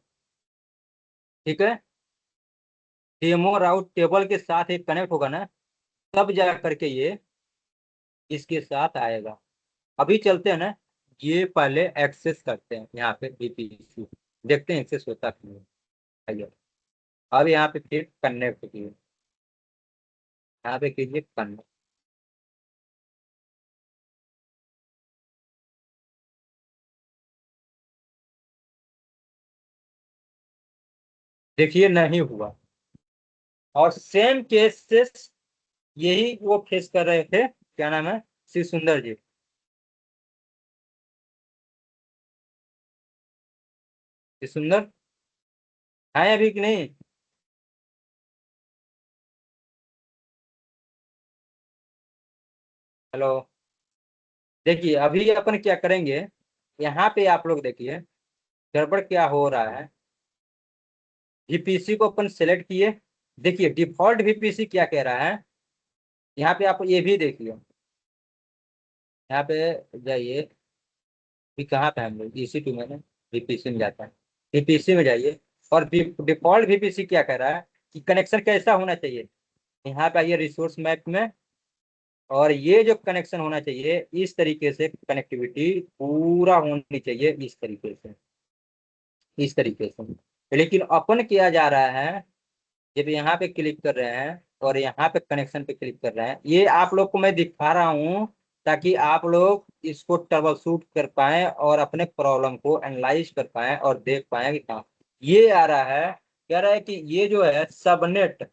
ठीक है। डेमो राउट टेबल के साथ एक कनेक्ट होगा ना, तब जा करके ये इसके साथ आएगा। अभी चलते हैं ना, ये पहले एक्सेस करते हैं यहाँ पे VPC, देखते हैं एक्सेस होता कि नहीं। आइए, अब यहाँ पे फिर कनेक्ट कीजिए, यहाँ पे कीजिए कनेक्ट। देखिए नहीं हुआ। और सेम केसेस यही वो फेस कर रहे थे, क्या नाम है, श्री सुंदर जी। श्री सुंदर है अभी कि नहीं? हेलो। देखिए अभी अपन क्या करेंगे, यहाँ पे आप लोग देखिए गड़बड़ क्या हो रहा है। VPC को अपन सेलेक्ट किए, देखिए डिफॉल्ट VPC क्या कह रहा है, यहाँ पे आप ये भी देखिए, यहाँ पे जाइए, कि कहाँ पे हम लोग EC2 में VPC में जाता है, VPC में जाइए, और डिफॉल्ट VPC क्या कह रहा है कि कनेक्शन कैसा होना चाहिए। यहाँ पे आइए रिसोर्स मैप में, और ये जो कनेक्शन होना चाहिए इस तरीके से, कनेक्टिविटी पूरा होनी चाहिए इस तरीके से, इस तरीके से। लेकिन अपन किया जा रहा है, जब यहाँ पे क्लिक कर रहे हैं और यहाँ पे कनेक्शन पे क्लिक कर रहे हैं, ये आप लोग को मैं दिखा रहा हूँ ताकि आप लोग इसको ट्रबल शूट कर पाए और अपने प्रॉब्लम को एनालाइज कर पाए और देख पाए कि कहाँ ये आ रहा है। कह रहा है कि ये जो है सबनेट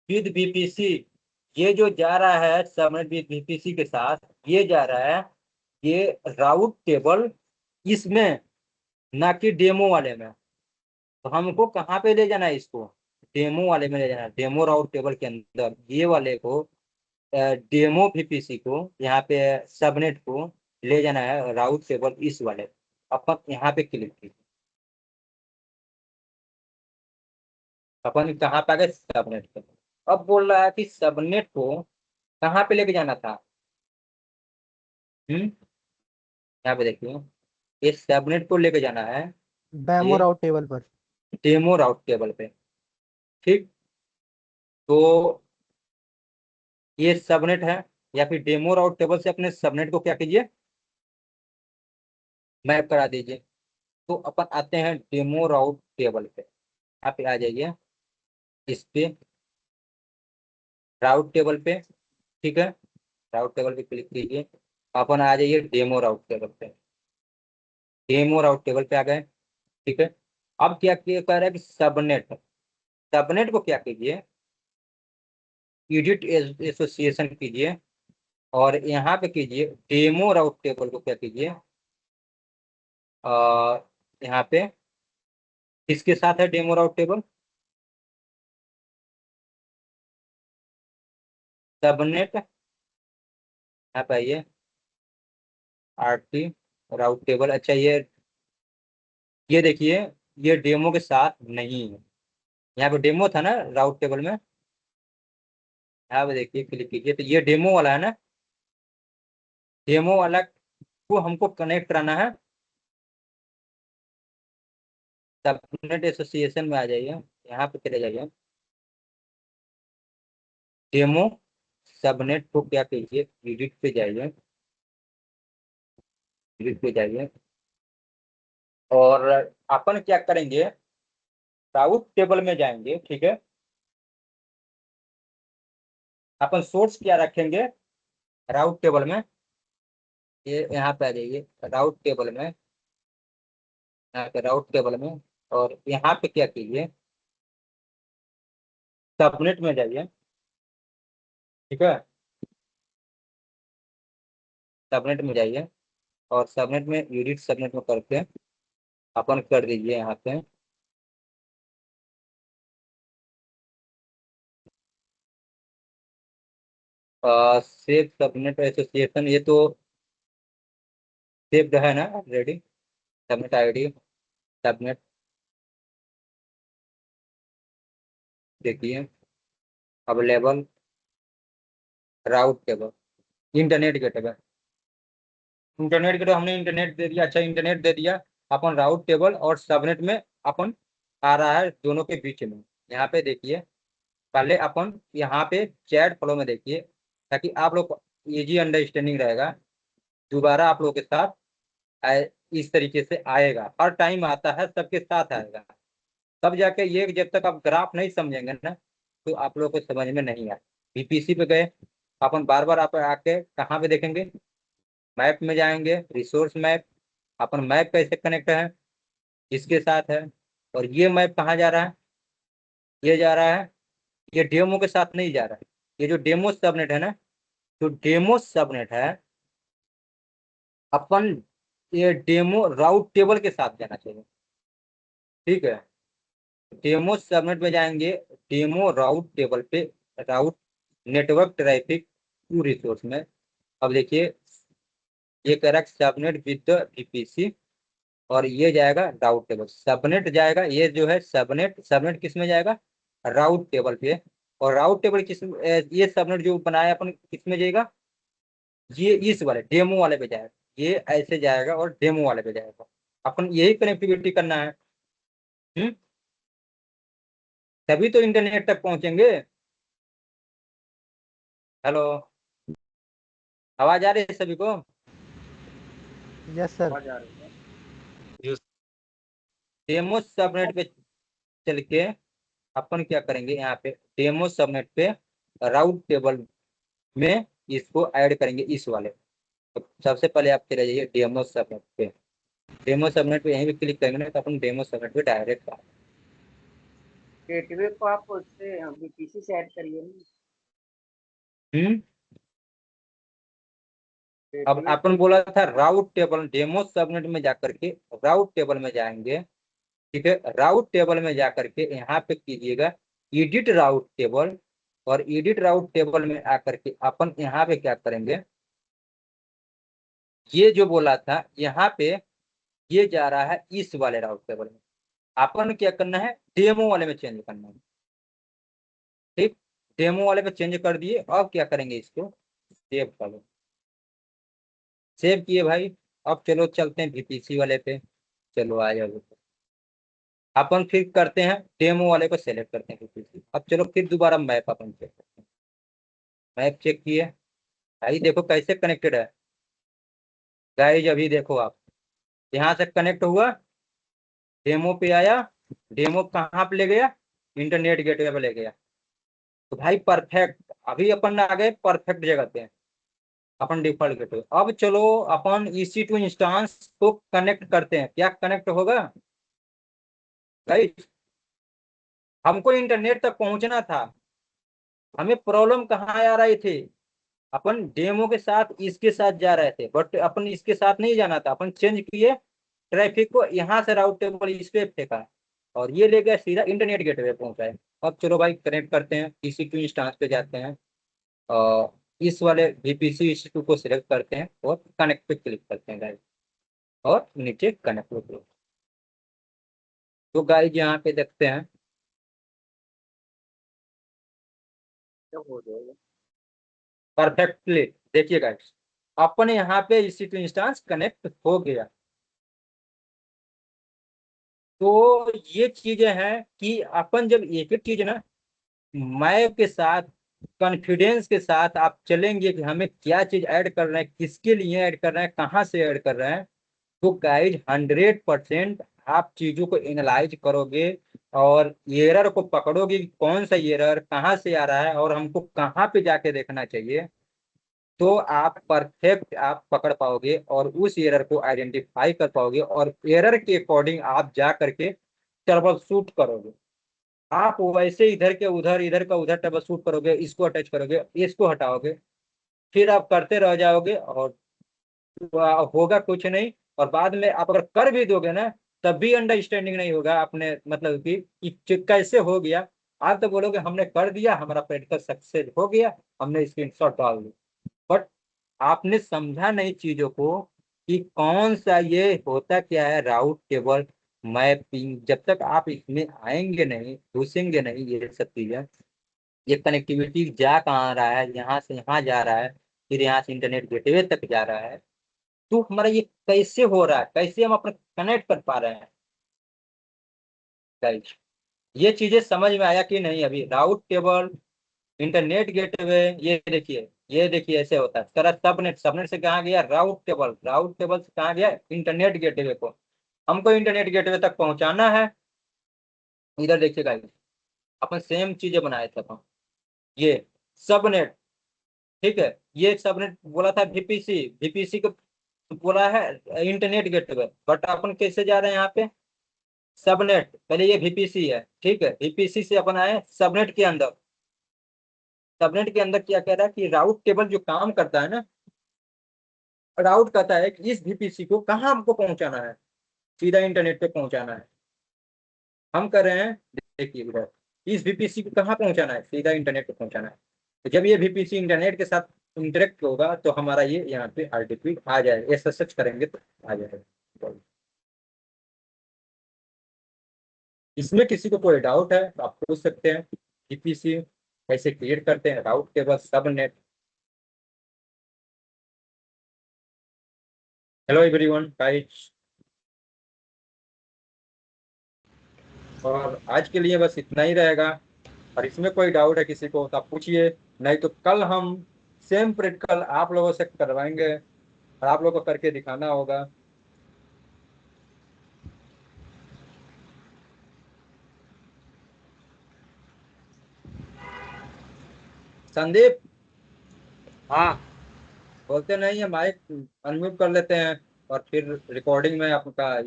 विद VPC, ये जो जा रहा है सबनेट विद VPC के साथ, ये जा रहा है ये राउट टेबल इसमें, ना कि डेमो वाले में। तो हमको कहाँ पे ले जाना है इसको, डेमो वाले में ले जाना है, डेमो राउट टेबल के अंदर ये वाले को, डेमो VPC को, यहाँ पे सबनेट को ले जाना है राउट टेबल इस वाले। अपन यहाँ पे क्लिक कीजिए, अपन कहाँ पे आ गए, सबनेट पे। अब बोल रहा है कि सबनेट को कहाँ पे लेके जाना था। यहाँ पे देखिए, ये सबनेट को लेके जाना है डेमो ये राउट टेबल पर। डेमो राउट टेबल पे, ठीक। तो ये सबनेट है, या फिर डेमो राउट टेबल से अपने सबनेट को क्या कीजिए, मैप करा दीजिए। तो अपन आते हैं डेमो राउट टेबल पे, यहाँ पे आ जाइए, इस पे राउट टेबल पे, ठीक है। राउट टेबल पे क्लिक कीजिए, अपन आ जाइए डेमो राउट टेबल पे, डेमो राउट टेबल पे आ गए, ठीक है। अब क्या क्या कह रहा है कि सबनेट, सबनेट को क्या कीजिए, एडिट एसोसिएशन कीजिए, और यहाँ पे कीजिए डेमो राउट टेबल को क्या कीजिए, यहाँ पे किसके साथ है डेमो राउट टेबल, सबनेट, यहाँ पे आइए RT राउट टेबल। अच्छा ये देखिए, ये डेमो के साथ नहीं है, यहाँ पे डेमो था ना राउट टेबल में, यहाँ पे देखिए क्लिक कीजिए, तो ये डेमो वाला है ना, डेमो वाला को हमको कनेक्ट कराना है। सबनेट एसोसिएशन में आ जाइए, यहाँ पे चले जाइए, डेमो सबनेट को क्या कीजिए, एडिट पे जाइए, एडिट पे जाइए, और अपन क्या करेंगे, राउट टेबल में जाएंगे, ठीक है। अपन सोर्स क्या रखेंगे राउट टेबल में, ये यहाँ पे आ जाइए राउट टेबल में, यहाँ पे राउट टेबल में, और यहाँ पे क्या कीजिए, सबनेट में जाइए, ठीक है। सबनेट में जाइए, और सबनेट में एडिट सबनेट में करके अपन कर दीजिए यहाँ पे सेव सबनेट एसोसिएशन, ये तो सेव्ड है ना रेडी, सबनेट ID, सबनेट देखिए अवेलेबल, राउट table, internet gateway. Internet gateway हमने इंटरनेट दे दिया, अच्छा इंटरनेट दे दिया, अपन राउट टेबल और सबनेट में अपन आ रहा है दोनों के बीच में। यहाँ पे देखिए, पहले अपन यहाँ पे चैट फ्लो में देखिए, ताकि आप लोग इजी अंडरस्टैंडिंग रहेगा। दोबारा आप लोग के साथ इस तरीके से आएगा, हर टाइम आता है, सबके साथ आएगा, तब जाके ये जब तक आप ग्राफ नहीं समझेंगे ना, तो आप लोग को समझ में नहीं आए। बीपीसी पे गए अपन, बार बार आप आके कहाँ पे देखेंगे, मैप में जाएंगे, रिसोर्स मैप, अपन मैप कैसे कनेक्ट है, इसके साथ है, और ये मैप कहाँ जा रहा है, ये जा रहा है, ये डेमो के साथ नहीं जा रहा है। ये जो डेमो सबनेट है ना, जो डेमो सबनेट है, अपन ये डेमो राउट टेबल के साथ जाना चाहिए, ठीक है। डेमो सबनेट में जाएंगे, डेमो राउट टेबल पे, राउट नेटवर्क ट्रैफिक टू रिसोर्स में। अब देखिए, ये कह रहा है सबनेट विद वीपीसी, और ये जाएगा राउट टेबल, सबनेट जाएगा, ये जो है सबनेट, सबनेट किस में जाएगा, राउट टेबल पे। और राउट टेबल किस, ये सबनेट जो बनाया अपन किस में जाएगा, ये इस वाले डेमो वाले पे जाएगा, ये ऐसे जाएगा और डेमो वाले पे जाएगा। अपन यही कनेक्टिविटी करना है, तभी तो इंटरनेट तक पहुंचेंगे। हेलो, आवाज आ रही है सभी को? Yes sir. आवाज आ रही है। डेमो सबनेट पे चल के अपन क्या करेंगे, यहाँ पे डेमो सबनेट पे राउट टेबल में इसको ऐड करेंगे, इस वाले। तो सबसे पहले आप चले जाइए डेमो सबनेट पे, डेमो सबनेट पे यहीं पे क्लिक करेंगे ना, तो अपन डेमो सबनेट पे डायरेक्ट गेटवे को आप उससे बीपीसी से ऐड करिए ना। अब गेटवे अपन बोला था राउट टेबल, डेमो सबनेट में जाकर के राउट टेबल में जाएंगे, ठीक है। राउट टेबल में जाकर के यहाँ पे कीजिएगा एडिट राउट टेबल, और एडिट राउट टेबल में आकर के अपन यहाँ पे क्या करेंगे, ये जो बोला था यहाँ पे, ये जा रहा है इस वाले राउट टेबल में, अपन क्या करना है, डेमो वाले में चेंज करना है, ठीक। डेमो वाले पे चेंज कर दिए, अब क्या करेंगे, इसको सेव कर लो। सेव किए भाई, अब चलो चलते हैं बीपीसी वाले पे, चलो आ जाओ। अपन फिर करते हैं डेमो वाले को सेलेक्ट करते हैं बीपीसी। अब चलो फिर दोबारा मैप अपन चेक करते हैं, मैप चेक किए भाई, देखो कैसे कनेक्टेड है गाइज। अभी देखो आप, यहाँ से कनेक्ट हुआ, डेमो पे आया, डेमो कहाँ पे ले गया, इंटरनेट गेटवे पे ले गया, तो भाई परफेक्ट। अभी अपन आ गए परफेक्ट जगह पे, अपन डिफॉल्ट गेटवे। अब चलो अपन EC2 इंस्टेंस को कनेक्ट करते हैं, क्या कनेक्ट होगा राइट। हमको इंटरनेट तक पहुंचना था, हमें प्रॉब्लम कहाँ आ रही थी, अपन डेमो के साथ इसके साथ जा रहे थे, बट अपन इसके साथ नहीं जाना था, अपन चेंज किए ट्रैफिक को, यहाँ से राउट टेबल इस पे फेंका, और ये ले गया सीधा इंटरनेट गेटवे पहुंचाए। अब चलो भाई कनेक्ट करते हैं, EC2 इंस्टेंस पे जाते हैं, और इस वाले VPC EC2 को सिलेक्ट करते हैं और कनेक्ट पे क्लिक करते हैं गाइज, और नीचे कनेक्ट हो। तो गाइज यहाँ पे देखते हैं, जब हो जाएगा। परफेक्टली देखिए गाइज, अपने यहाँ पे EC2 इंस्टेंस कनेक्ट हो गया। तो ये चीजें हैं कि अपन जब एक एक चीज ना मैप के साथ, कॉन्फिडेंस के साथ आप चलेंगे कि हमें क्या चीज ऐड कर रहे हैं, किसके लिए ऐड कर रहे हैं, कहाँ से ऐड कर रहे हैं, तो गाइज 100% आप चीजों को एनालाइज करोगे, और एरर को पकड़ोगे कि कौन सा एरर कहाँ से आ रहा है और हमको कहाँ पे जाके देखना चाहिए, तो आप परफेक्ट आप पकड़ पाओगे और उस एरर को आइडेंटिफाई कर पाओगे, और एरर के अकॉर्डिंग आप जा करके ट्रबल शूट करोगे। आप वैसे इधर के उधर, इधर का उधर ट्रबल शूट करोगे, इसको अटैच करोगे, इसको हटाओगे, फिर आप करते रह जाओगे, और होगा कुछ नहीं। और बाद में आप अगर कर भी दोगे ना, तब भी अंडरस्टैंडिंग नहीं होगा अपने, मतलब कि कैसे हो गया। आप तो बोलोगे हमने कर दिया, हमारा प्रैक्टिकल सक्सेस हो गया, हमने स्क्रीनशॉट डाल दी, बट आपने समझा नहीं चीजों को कि कौन सा ये होता क्या है राउट टेबल मैपिंग। जब तक आप इसमें आएंगे नहीं, घुसेंगे नहीं ये सब चीजें, ये कनेक्टिविटी जा कहाँ रहा है, यहाँ से यहाँ जा रहा है, फिर यहाँ से इंटरनेट गेटवे तक जा रहा है। तो हमारा ये कैसे हो रहा है, कैसे हम अपना कनेक्ट कर पा रहे हैं गाइस, ये चीजें समझ में आया कि नहीं? अभी राउट टेबल, इंटरनेट गेटवे, ये देखिए ऐसे होता है। तरह सबनेट, सबनेट से कहाँ गया राउट टेबल, राउट टेबल से कहाँ गया इंटरनेट गेटवे को। हमको इंटरनेट गेटवे तक पहुंचाना है। इधर देखिए गाइस, अपन सेम चीजें बनाए थे अपन। ये सबनेट, ठीक है, ये सबनेट बोला था वीपीसी, वीपीसी को बोला है इंटरनेट गेटवे, बट अपन कैसे जा रहे हैं यहाँ पे सबनेट। पहले ये वीपीसी है, ठीक है, वीपीसी से अपन आए सबनेट के अंदर। सबनेट के अंदर क्या कह रहा है कि राउट टेबल जो काम करता है ना, राउट कहता है कि इस वीपीसी को कहाँ हमको पहुंचाना है, सीधा इंटरनेट पे पहुंचाना है। हम कर रहे हैं, देखिए इधर, इस वीपीसी को कहाँ पहुंचाना है, सीधा इंटरनेट पे पहुंचाना है। तो जब ये वीपीसी इंटरनेट के साथ इंटरेक्ट होगा तो हमारा ये यहाँ पे आरटीपी आ जाएगा, ऐसा सर्च करेंगे तो आ जाएगा। इसमें किसी को कोई डाउट है तो आप पूछ सकते हैं। वीपीसी कैसे क्रिएट करते हैं, राउट table, subnet. Hello everyone guys, और आज के लिए बस इतना ही रहेगा। और इसमें कोई डाउट है किसी को तो आप पूछिए, नहीं तो कल हम सेम प्रैक्टिकल आप लोगों से करवाएंगे और आप लोगों को करके दिखाना होगा। संदीप, हाँ बोलते नहीं है, माइक अनम्यूट कर लेते हैं और फिर रिकॉर्डिंग में आपका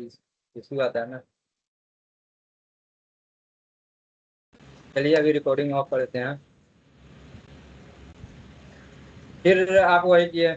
इशू आता है ना। चलिए अभी रिकॉर्डिंग ऑफ कर देते हैं, फिर आप वही किए।